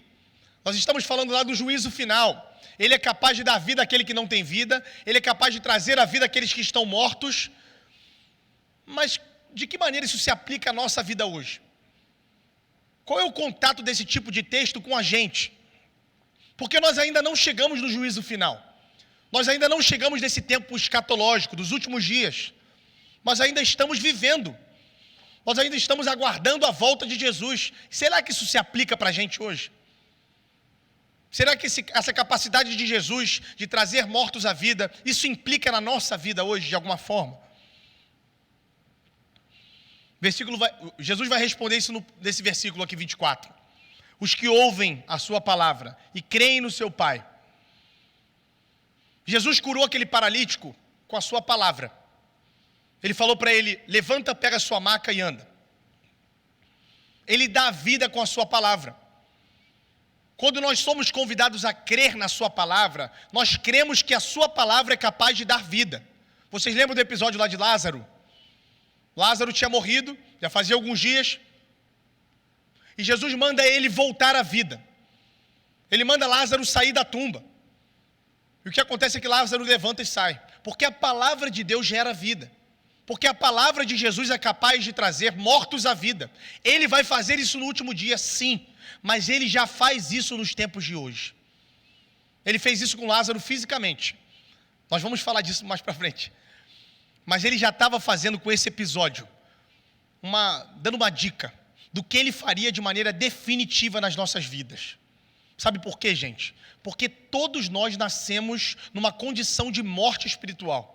[SPEAKER 1] Nós estamos falando lá do juízo final. Ele é capaz de dar vida àquele que não tem vida. Ele é capaz de trazer a vida àqueles que estão mortos. Mas de que maneira isso se aplica à nossa vida hoje? Qual é o contato desse tipo de texto com a gente? Porque nós ainda não chegamos no juízo final. Nós ainda não chegamos nesse tempo escatológico, dos últimos dias. Nós ainda estamos vivendo. Nós ainda estamos aguardando a volta de Jesus. Será que isso se aplica para a gente hoje? Será que essa capacidade de Jesus de trazer mortos à vida, isso implica na nossa vida hoje, de alguma forma? Jesus vai responder isso nesse versículo aqui, 24. Os que ouvem a sua palavra e creem no seu Pai. Jesus curou aquele paralítico com a sua palavra. Ele falou para ele: levanta, pega a sua maca e anda. Ele dá vida com a sua palavra. Quando nós somos convidados a crer na sua palavra, nós cremos que a sua palavra é capaz de dar vida. Vocês lembram do episódio lá de Lázaro? Lázaro tinha morrido, já fazia alguns dias. E Jesus manda ele voltar à vida. Ele manda Lázaro sair da tumba. E o que acontece é que Lázaro levanta e sai. Porque a palavra de Deus gera vida. Porque a palavra de Jesus é capaz de trazer mortos à vida. Ele vai fazer isso no último dia, sim. Mas ele já faz isso nos tempos de hoje. Ele fez isso com Lázaro fisicamente. Nós vamos falar disso mais para frente. Mas ele já estava fazendo com esse episódio, dando uma dica do que ele faria de maneira definitiva nas nossas vidas. Sabe por quê, gente? Porque todos nós nascemos numa condição de morte espiritual.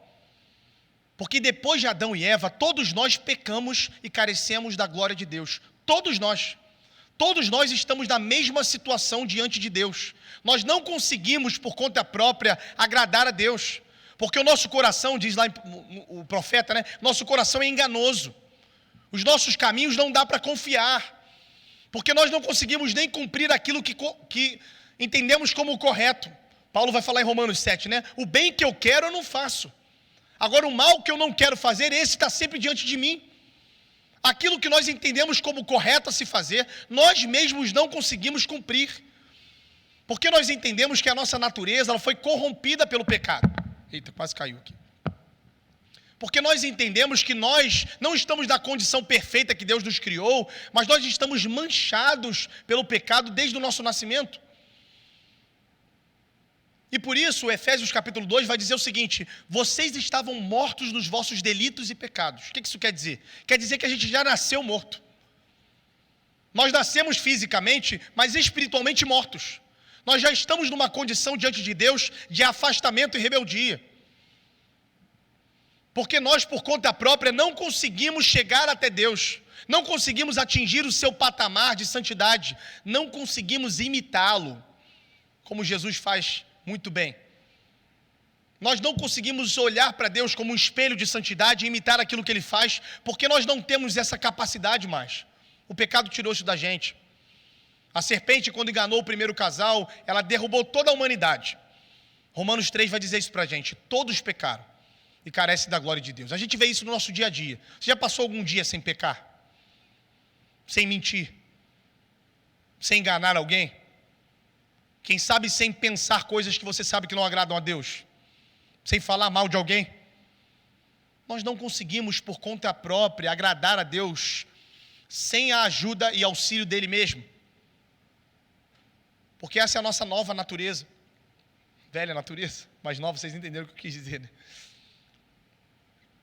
[SPEAKER 1] Porque depois de Adão e Eva, todos nós pecamos e carecemos da glória de Deus. Todos nós. Todos nós estamos na mesma situação diante de Deus. Nós não conseguimos, por conta própria, agradar a Deus. Porque o nosso coração, diz lá o profeta, né? Nosso coração é enganoso. Os nossos caminhos não dá para confiar. Porque nós não conseguimos nem cumprir aquilo que entendemos como correto. Paulo vai falar em Romanos 7, né? O bem que eu quero eu não faço. Agora o mal que eu não quero fazer, esse está sempre diante de mim. Aquilo que nós entendemos como correto a se fazer, nós mesmos não conseguimos cumprir. Porque nós entendemos que a nossa natureza ela foi corrompida pelo pecado. Eita, quase caiu aqui. Porque nós entendemos que nós não estamos na condição perfeita que Deus nos criou, mas nós estamos manchados pelo pecado desde o nosso nascimento. E por isso, Efésios capítulo 2 vai dizer o seguinte: vocês estavam mortos nos vossos delitos e pecados. O que isso quer dizer? Quer dizer que a gente já nasceu morto. Nós nascemos fisicamente, mas espiritualmente mortos. Nós já estamos numa condição diante de Deus de afastamento e rebeldia. Porque nós, por conta própria, não conseguimos chegar até Deus. Não conseguimos atingir o seu patamar de santidade. Não conseguimos imitá-lo, como Jesus faz muito bem. Nós não conseguimos olhar para Deus como um espelho de santidade e imitar aquilo que Ele faz, porque nós não temos essa capacidade mais. O pecado tirou isso da gente. A serpente, quando enganou o primeiro casal, ela derrubou toda a humanidade. Romanos 3 vai dizer isso para a gente: todos pecaram e carecem da glória de Deus. A gente vê isso no nosso dia a dia. Você já passou algum dia sem pecar? Sem mentir? Sem enganar alguém? Quem sabe sem pensar coisas que você sabe que não agradam a Deus? Sem falar mal de alguém? Nós não conseguimos por conta própria agradar a Deus sem a ajuda e auxílio dEle mesmo. Porque essa é a nossa nova natureza. Velha natureza, mas nova, vocês entenderam o que eu quis dizer, né?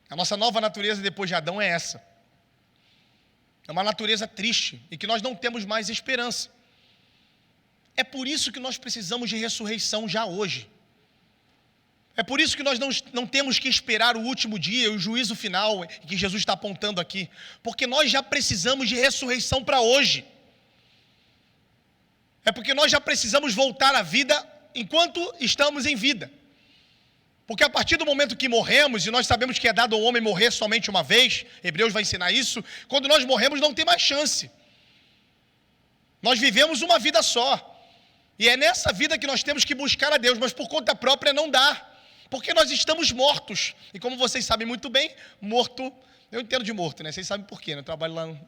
[SPEAKER 1] A nossa nova natureza depois de Adão é essa. É uma natureza triste e que nós não temos mais esperança. É por isso que nós precisamos de ressurreição já hoje. É por isso que nós não temos que esperar o último dia, o juízo final que Jesus está apontando aqui. Porque nós já precisamos de ressurreição para hoje. É porque nós já precisamos voltar à vida enquanto estamos em vida. Porque a partir do momento que morremos, e nós sabemos que é dado ao homem morrer somente uma vez, Hebreus vai ensinar isso, quando nós morremos não tem mais chance. Nós vivemos uma vida só. E é nessa vida que nós temos que buscar a Deus, mas por conta própria não dá. Porque nós estamos mortos. E como vocês sabem muito bem, morto, eu entendo de morto, né? Vocês sabem por quê, né? Eu trabalho lá no...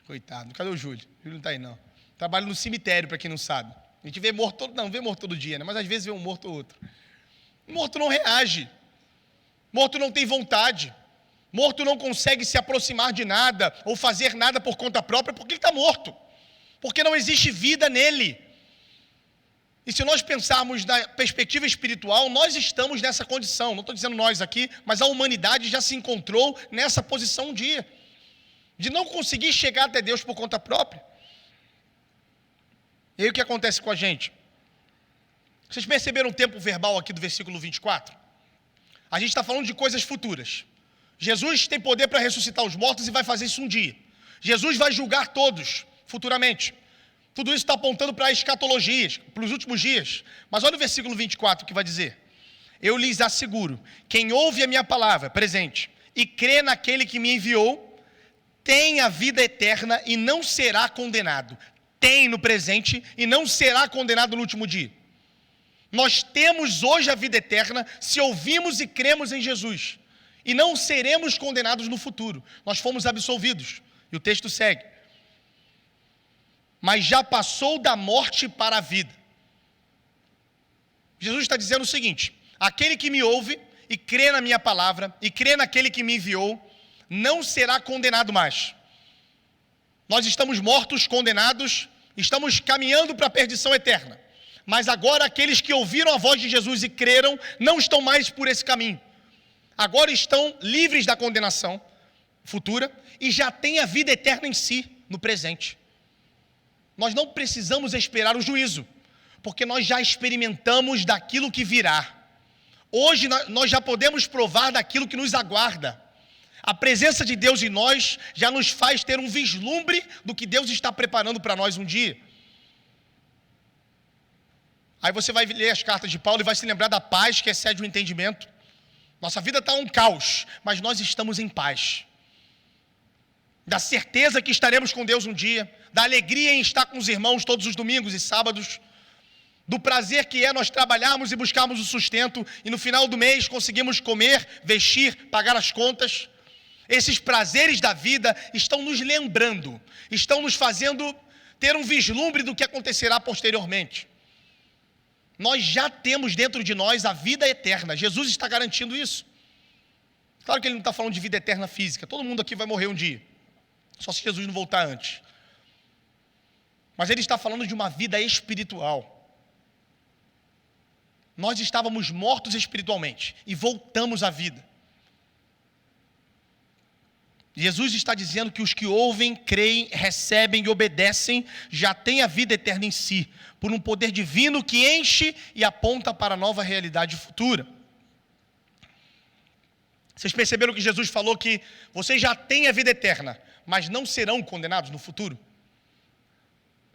[SPEAKER 1] Coitado, cadê o Júlio? O Júlio não está aí não. Trabalho no cemitério, para quem não sabe. A gente vê morto, não vê morto todo dia, né? Mas às vezes vê um morto ou outro. Morto não reage. Morto não tem vontade. Morto não consegue se aproximar de nada ou fazer nada por conta própria porque ele está morto. Porque não existe vida nele. E se nós pensarmos na perspectiva espiritual, nós estamos nessa condição. Não estou dizendo nós aqui, mas a humanidade já se encontrou nessa posição um dia. De não conseguir chegar até Deus por conta própria. E aí o que acontece com a gente? Vocês perceberam o tempo verbal aqui do versículo 24? A gente está falando de coisas futuras. Jesus tem poder para ressuscitar os mortos e vai fazer isso um dia. Jesus vai julgar todos futuramente. Tudo isso está apontando para a escatologia, para os últimos dias. Mas olha o versículo 24 que vai dizer: eu lhes asseguro, quem ouve a minha palavra, presente, e crê naquele que me enviou, tem a vida eterna e não será condenado. Tem no presente e não será condenado no último dia. Nós temos hoje a vida eterna se ouvimos e cremos em Jesus. E não seremos condenados no futuro. Nós fomos absolvidos. E o texto segue: mas já passou da morte para a vida. Jesus está dizendo o seguinte: aquele que me ouve e crê na minha palavra, e crê naquele que me enviou, não será condenado mais. Nós estamos mortos, condenados, estamos caminhando para a perdição eterna. Mas agora aqueles que ouviram a voz de Jesus e creram, não estão mais por esse caminho. Agora estão livres da condenação futura e já têm a vida eterna em si, no presente. Nós não precisamos esperar o juízo, porque nós já experimentamos daquilo que virá. Hoje nós já podemos provar daquilo que nos aguarda. A presença de Deus em nós já nos faz ter um vislumbre do que Deus está preparando para nós um dia. Aí você vai ler as cartas de Paulo e vai se lembrar da paz que excede o entendimento. Nossa vida está um caos, mas nós estamos em paz. Da certeza que estaremos com Deus um dia, da alegria em estar com os irmãos todos os domingos e sábados, do prazer que é nós trabalharmos e buscarmos o sustento, e no final do mês conseguimos comer, vestir, pagar as contas. Esses prazeres da vida estão nos lembrando, estão nos fazendo ter um vislumbre do que acontecerá posteriormente. Nós já temos dentro de nós a vida eterna. Jesus está garantindo isso. Claro que ele não está falando de vida eterna física. Todo mundo aqui vai morrer um dia. Só se Jesus não voltar antes. Mas ele está falando de uma vida espiritual. Nós estávamos mortos espiritualmente e voltamos à vida. Jesus está dizendo que os que ouvem, creem, recebem e obedecem já têm a vida eterna em si, por um poder divino que enche e aponta para a nova realidade futura. Vocês perceberam que Jesus falou que vocês já têm a vida eterna, mas não serão condenados no futuro?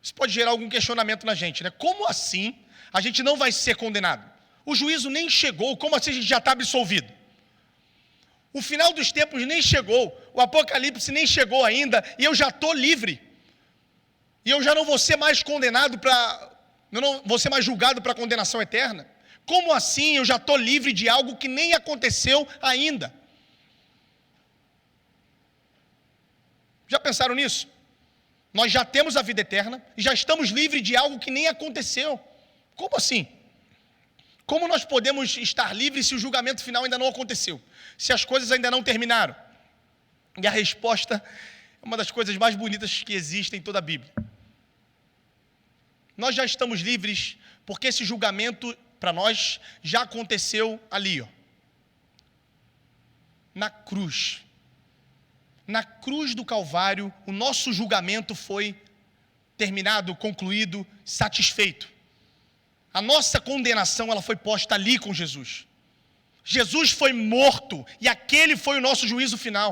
[SPEAKER 1] Isso pode gerar algum questionamento na gente, né? Como assim a gente não vai ser condenado? O juízo nem chegou, como assim a gente já está absolvido? O final dos tempos nem chegou, o Apocalipse nem chegou ainda, e eu já estou livre. E eu já não vou ser mais condenado eu não vou ser mais julgado para condenação eterna. Como assim eu já estou livre de algo que nem aconteceu ainda? Já pensaram nisso? Nós já temos a vida eterna e já estamos livres de algo que nem aconteceu. Como assim? Como nós podemos estar livres se o julgamento final ainda não aconteceu? Se as coisas ainda não terminaram? E a resposta é uma das coisas mais bonitas que existem em toda a Bíblia. Nós já estamos livres porque esse julgamento para nós já aconteceu ali, ó, na cruz. Na cruz do Calvário, o nosso julgamento foi terminado, concluído, satisfeito. A nossa condenação, ela foi posta ali com Jesus. Jesus foi morto e aquele foi o nosso juízo final.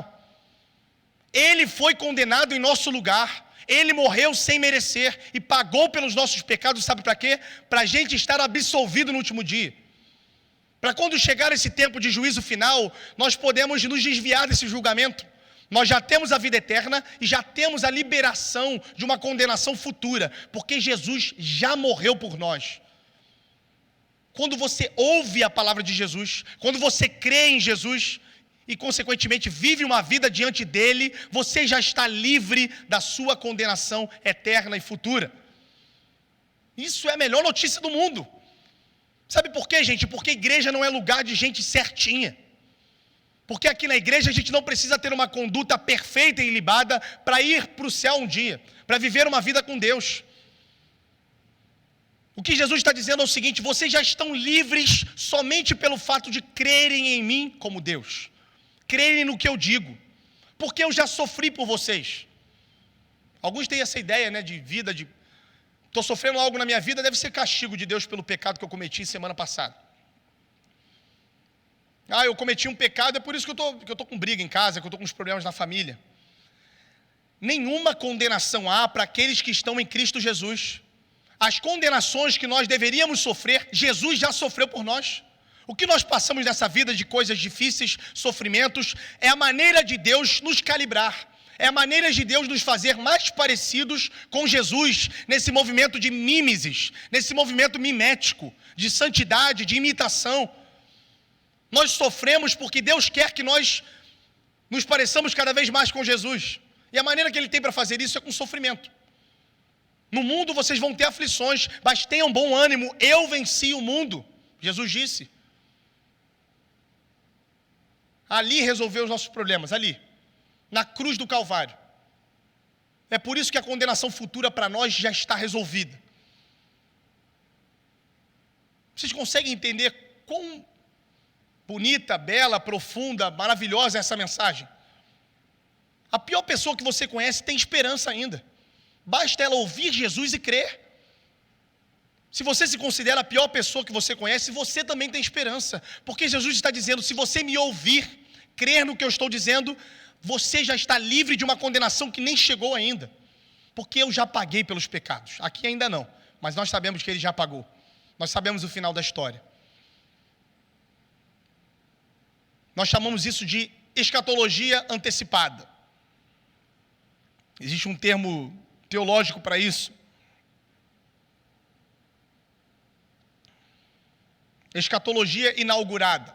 [SPEAKER 1] Ele foi condenado em nosso lugar. Ele morreu sem merecer e pagou pelos nossos pecados, sabe para quê? Para a gente estar absolvido no último dia. Para quando chegar esse tempo de juízo final, nós podemos nos desviar desse julgamento. Nós já temos a vida eterna e já temos a liberação de uma condenação futura, porque Jesus já morreu por nós. Quando você ouve a palavra de Jesus, quando você crê em Jesus e, consequentemente, vive uma vida diante dele, você já está livre da sua condenação eterna e futura. Isso é a melhor notícia do mundo. Sabe por quê, gente? Porque igreja não é lugar de gente certinha. Porque aqui na igreja a gente não precisa ter uma conduta perfeita e ilibada para ir para o céu um dia, para viver uma vida com Deus. O que Jesus está dizendo é o seguinte: vocês já estão livres somente pelo fato de crerem em mim como Deus. Crerem no que eu digo, porque eu já sofri por vocês. Alguns têm essa ideia, né, de vida, estou sofrendo algo na minha vida, deve ser castigo de Deus pelo pecado que eu cometi semana passada. Eu cometi um pecado, é por isso que eu estou com briga em casa, que eu estou com uns problemas na família. Nenhuma condenação há para aqueles que estão em Cristo Jesus. As condenações que nós deveríamos sofrer, Jesus já sofreu por nós. O que nós passamos nessa vida de coisas difíceis, sofrimentos, é a maneira de Deus nos calibrar. É a maneira de Deus nos fazer mais parecidos com Jesus, nesse movimento de mímesis, nesse movimento mimético, de santidade, de imitação. Nós sofremos porque Deus quer que nós nos pareçamos cada vez mais com Jesus. E a maneira que Ele tem para fazer isso é com sofrimento. No mundo vocês vão ter aflições, mas tenham bom ânimo, eu venci o mundo. Jesus disse. Ali resolveu os nossos problemas, ali, na cruz do Calvário. É por isso que a condenação futura para nós já está resolvida. Vocês conseguem entender quão bonita, bela, profunda, maravilhosa é essa mensagem? A pior pessoa que você conhece tem esperança ainda. Basta ela ouvir Jesus e crer. Se você se considera a pior pessoa que você conhece, você também tem esperança. Porque Jesus está dizendo, se você me ouvir, crer no que eu estou dizendo, você já está livre de uma condenação que nem chegou ainda. Porque eu já paguei pelos pecados. Aqui ainda não, mas nós sabemos que Ele já pagou. Nós sabemos o final da história. Nós chamamos isso de escatologia antecipada. Existe um termo teológico para isso. Escatologia inaugurada.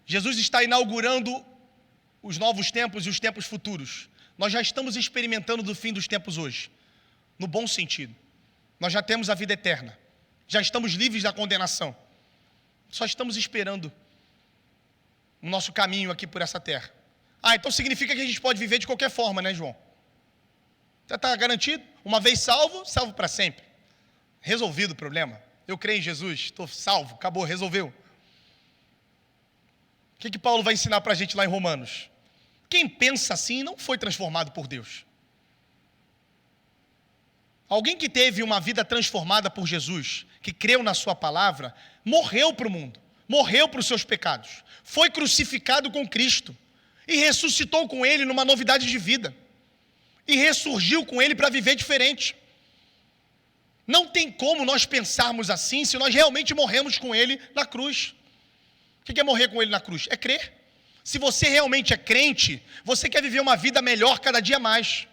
[SPEAKER 1] Jesus está inaugurando os novos tempos e os tempos futuros. Nós já estamos experimentando do fim dos tempos hoje, no bom sentido. Nós já temos a vida eterna, já estamos livres da condenação. Só estamos esperando o nosso caminho aqui por essa terra. Então significa que a gente pode viver de qualquer forma, né, João? Já está garantido? Uma vez salvo, salvo para sempre. Resolvido o problema. Eu creio em Jesus, estou salvo, acabou, resolveu. O que Paulo vai ensinar para a gente lá em Romanos? Quem pensa assim não foi transformado por Deus. Alguém que teve uma vida transformada por Jesus, que creu na sua palavra, morreu para o mundo, morreu para os seus pecados, foi crucificado com Cristo e ressuscitou com Ele numa novidade de vida. E ressurgiu com Ele para viver diferente. Não tem como nós pensarmos assim se nós realmente morremos com Ele na cruz. O que é morrer com Ele na cruz? É crer. Se você realmente é crente, você quer viver uma vida melhor cada dia mais.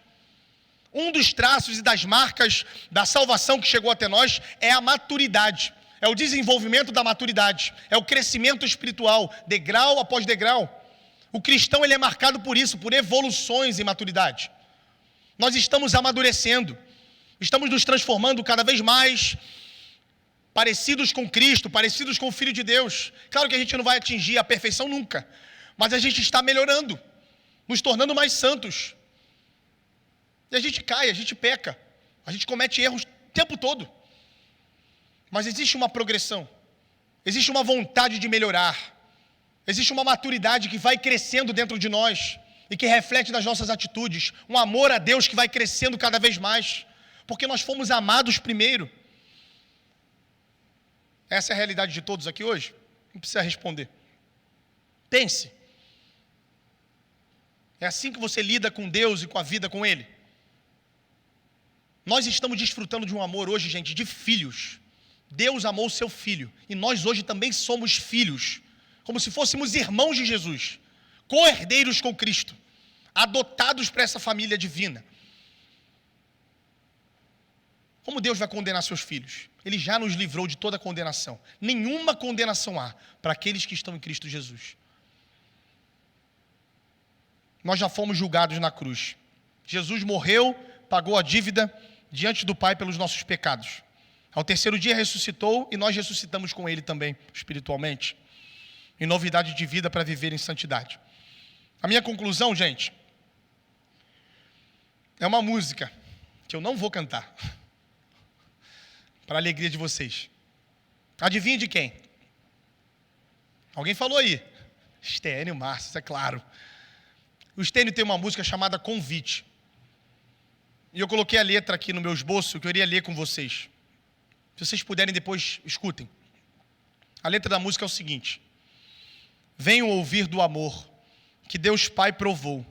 [SPEAKER 1] Um dos traços e das marcas da salvação que chegou até nós é a maturidade. É o desenvolvimento da maturidade. É o crescimento espiritual, degrau após degrau. O cristão ele é marcado por isso, por evoluções em maturidade. Nós estamos amadurecendo, estamos nos transformando cada vez mais parecidos com Cristo, parecidos com o Filho de Deus. Claro que a gente não vai atingir a perfeição nunca, mas a gente está melhorando, nos tornando mais santos. E a gente cai, a gente peca, a gente comete erros o tempo todo. Mas existe uma progressão, existe uma vontade de melhorar, existe uma maturidade que vai crescendo dentro de nós e que reflete nas nossas atitudes, um amor a Deus que vai crescendo cada vez mais, porque nós fomos amados primeiro. Essa é a realidade de todos aqui hoje? Não precisa responder. Pense. É assim que você lida com Deus e com a vida com Ele? Nós estamos desfrutando de um amor hoje, gente, de filhos. Deus amou o seu Filho, e nós hoje também somos filhos, como se fôssemos irmãos de Jesus, co-herdeiros com Cristo, adotados para essa família divina. Como Deus vai condenar seus filhos? Ele já nos livrou de toda condenação. Nenhuma condenação há para aqueles que estão em Cristo Jesus. Nós já fomos julgados na cruz. Jesus morreu, pagou a dívida diante do Pai pelos nossos pecados. Ao terceiro dia ressuscitou e nós ressuscitamos com Ele também, espiritualmente, em novidade de vida para viver em santidade. A minha conclusão, gente, é uma música que eu não vou cantar, para a alegria de vocês. Adivinha de quem? Alguém falou aí? Estênio Márcio, é claro. O Estênio tem uma música chamada Convite. E eu coloquei a letra aqui no meu esboço, que eu iria ler com vocês. Se vocês puderem depois, escutem. A letra da música é o seguinte: venham ouvir do amor que Deus Pai provou,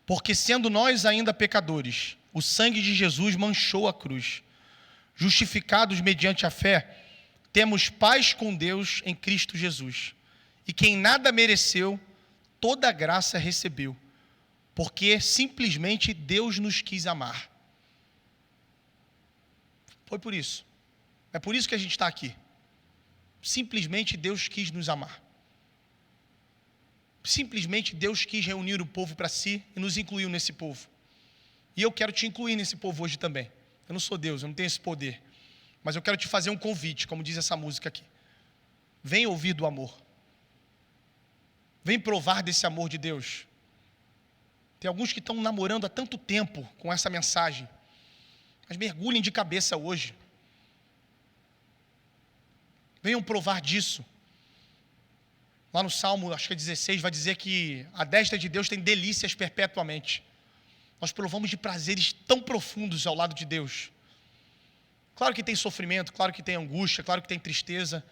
[SPEAKER 1] porque sendo nós ainda pecadores, o sangue de Jesus manchou a cruz. Justificados mediante a fé, temos paz com Deus em Cristo Jesus. E quem nada mereceu, toda a graça recebeu, porque simplesmente Deus nos quis amar. Foi por isso. É por isso que a gente está aqui. Simplesmente Deus quis nos amar. Simplesmente Deus quis reunir o povo para si e nos incluiu nesse povo. E eu quero te incluir nesse povo hoje também. Eu não sou Deus, eu não tenho esse poder. Mas eu quero te fazer um convite, como diz essa música aqui. Vem ouvir do amor. Vem provar desse amor de Deus. Tem alguns que estão namorando há tanto tempo com essa mensagem. Mas mergulhem de cabeça hoje. Venham provar disso. Lá no Salmo, acho que é 16, vai dizer que a destra de Deus tem delícias perpetuamente. Nós provamos de prazeres tão profundos ao lado de Deus. Claro que tem sofrimento, claro que tem angústia, claro que tem tristeza.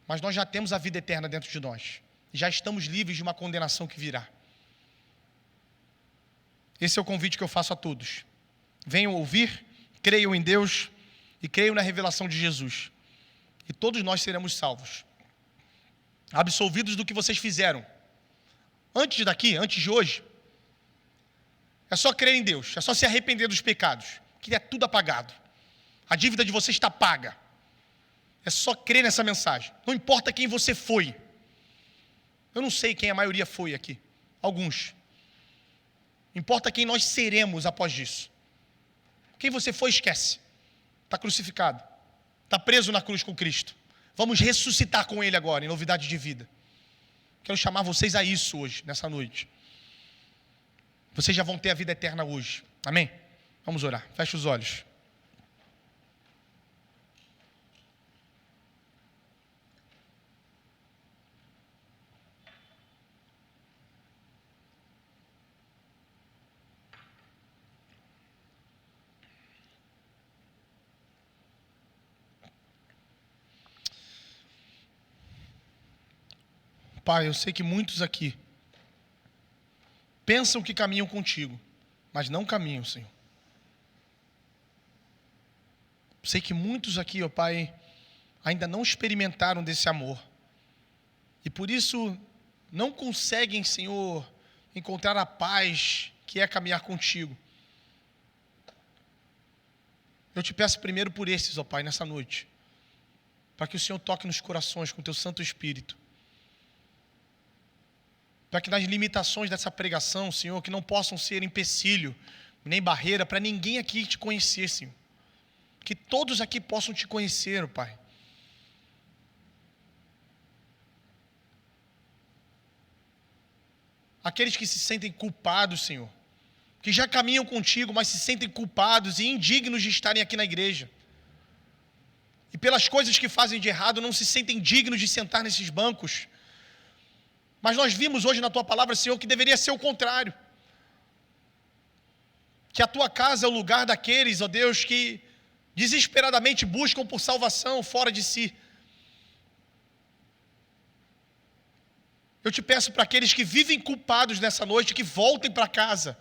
[SPEAKER 1] Mas nós já temos a vida eterna dentro de nós. Já estamos livres de uma condenação que virá. Esse é o convite que eu faço a todos. Venham ouvir, creiam em Deus e creiam na revelação de Jesus. E todos nós seremos salvos. Absolvidos do que vocês fizeram. Antes daqui, antes de hoje, é só crer em Deus, é só se arrepender dos pecados, que é tudo apagado. A dívida de você está paga. É só crer nessa mensagem. Não importa quem você foi. Eu não sei quem a maioria foi aqui. Alguns. Importa quem nós seremos após isso. Quem você foi, esquece. Está crucificado. Está preso na cruz com Cristo. Vamos ressuscitar com Ele agora, em novidade de vida. Quero chamar vocês a isso hoje, nessa noite. Vocês já vão ter a vida eterna hoje. Amém? Vamos orar. Feche os olhos. Pai, eu sei que muitos aqui pensam que caminham contigo, mas não caminham, Senhor. Sei que muitos aqui, ó Pai, ainda não experimentaram desse amor. E por isso não conseguem, Senhor, encontrar a paz que é caminhar contigo. Eu te peço primeiro por esses, ó Pai, nessa noite. Para que o Senhor toque nos corações com o teu Santo Espírito. Para que nas limitações dessa pregação, Senhor, que não possam ser empecilho, nem barreira para ninguém aqui te conhecer, Senhor. Que todos aqui possam te conhecer, Pai. Aqueles que se sentem culpados, Senhor, que já caminham contigo, mas se sentem culpados e indignos de estarem aqui na igreja. E pelas coisas que fazem de errado, não se sentem dignos de sentar nesses bancos. Mas nós vimos hoje na Tua palavra, Senhor, que deveria ser o contrário. Que a Tua casa é o lugar daqueles, ó Deus, que desesperadamente buscam por salvação fora de si. Eu te peço para aqueles que vivem culpados nessa noite, que voltem para casa.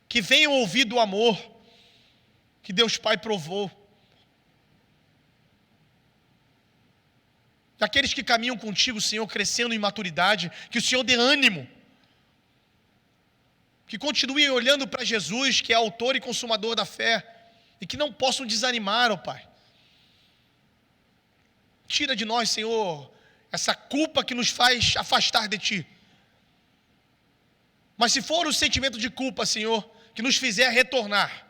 [SPEAKER 1] Que venham ouvir do amor que Deus Pai provou. Aqueles que caminham contigo, Senhor, crescendo em maturidade, que o Senhor dê ânimo, que continuem olhando para Jesus, que é autor e consumador da fé, e que não possam desanimar, ó Pai. Tira de nós, Senhor, essa culpa que nos faz afastar de Ti. Mas se for o sentimento de culpa, Senhor, que nos fizer retornar,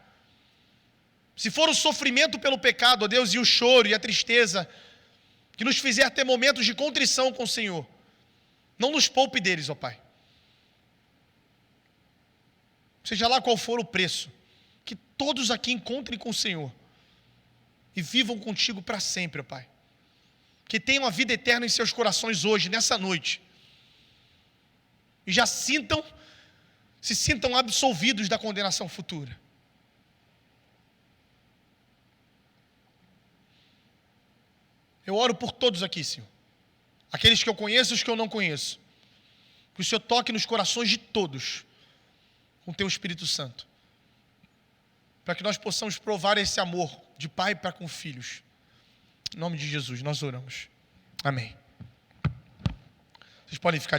[SPEAKER 1] se for o sofrimento pelo pecado, ó Deus, e o choro e a tristeza, que nos fizer ter momentos de contrição com o Senhor, não nos poupe deles, ó Pai. Seja lá qual for o preço, que todos aqui encontrem com o Senhor e vivam contigo para sempre, ó Pai. Que tenham a vida eterna em seus corações hoje, nessa noite. E já se sintam absolvidos da condenação futura. Eu oro por todos aqui, Senhor. Aqueles que eu conheço e os que eu não conheço. Que o Senhor toque nos corações de todos com o Teu Espírito Santo. Para que nós possamos provar esse amor de pai para com filhos. Em nome de Jesus, nós oramos. Amém. Vocês podem ficar de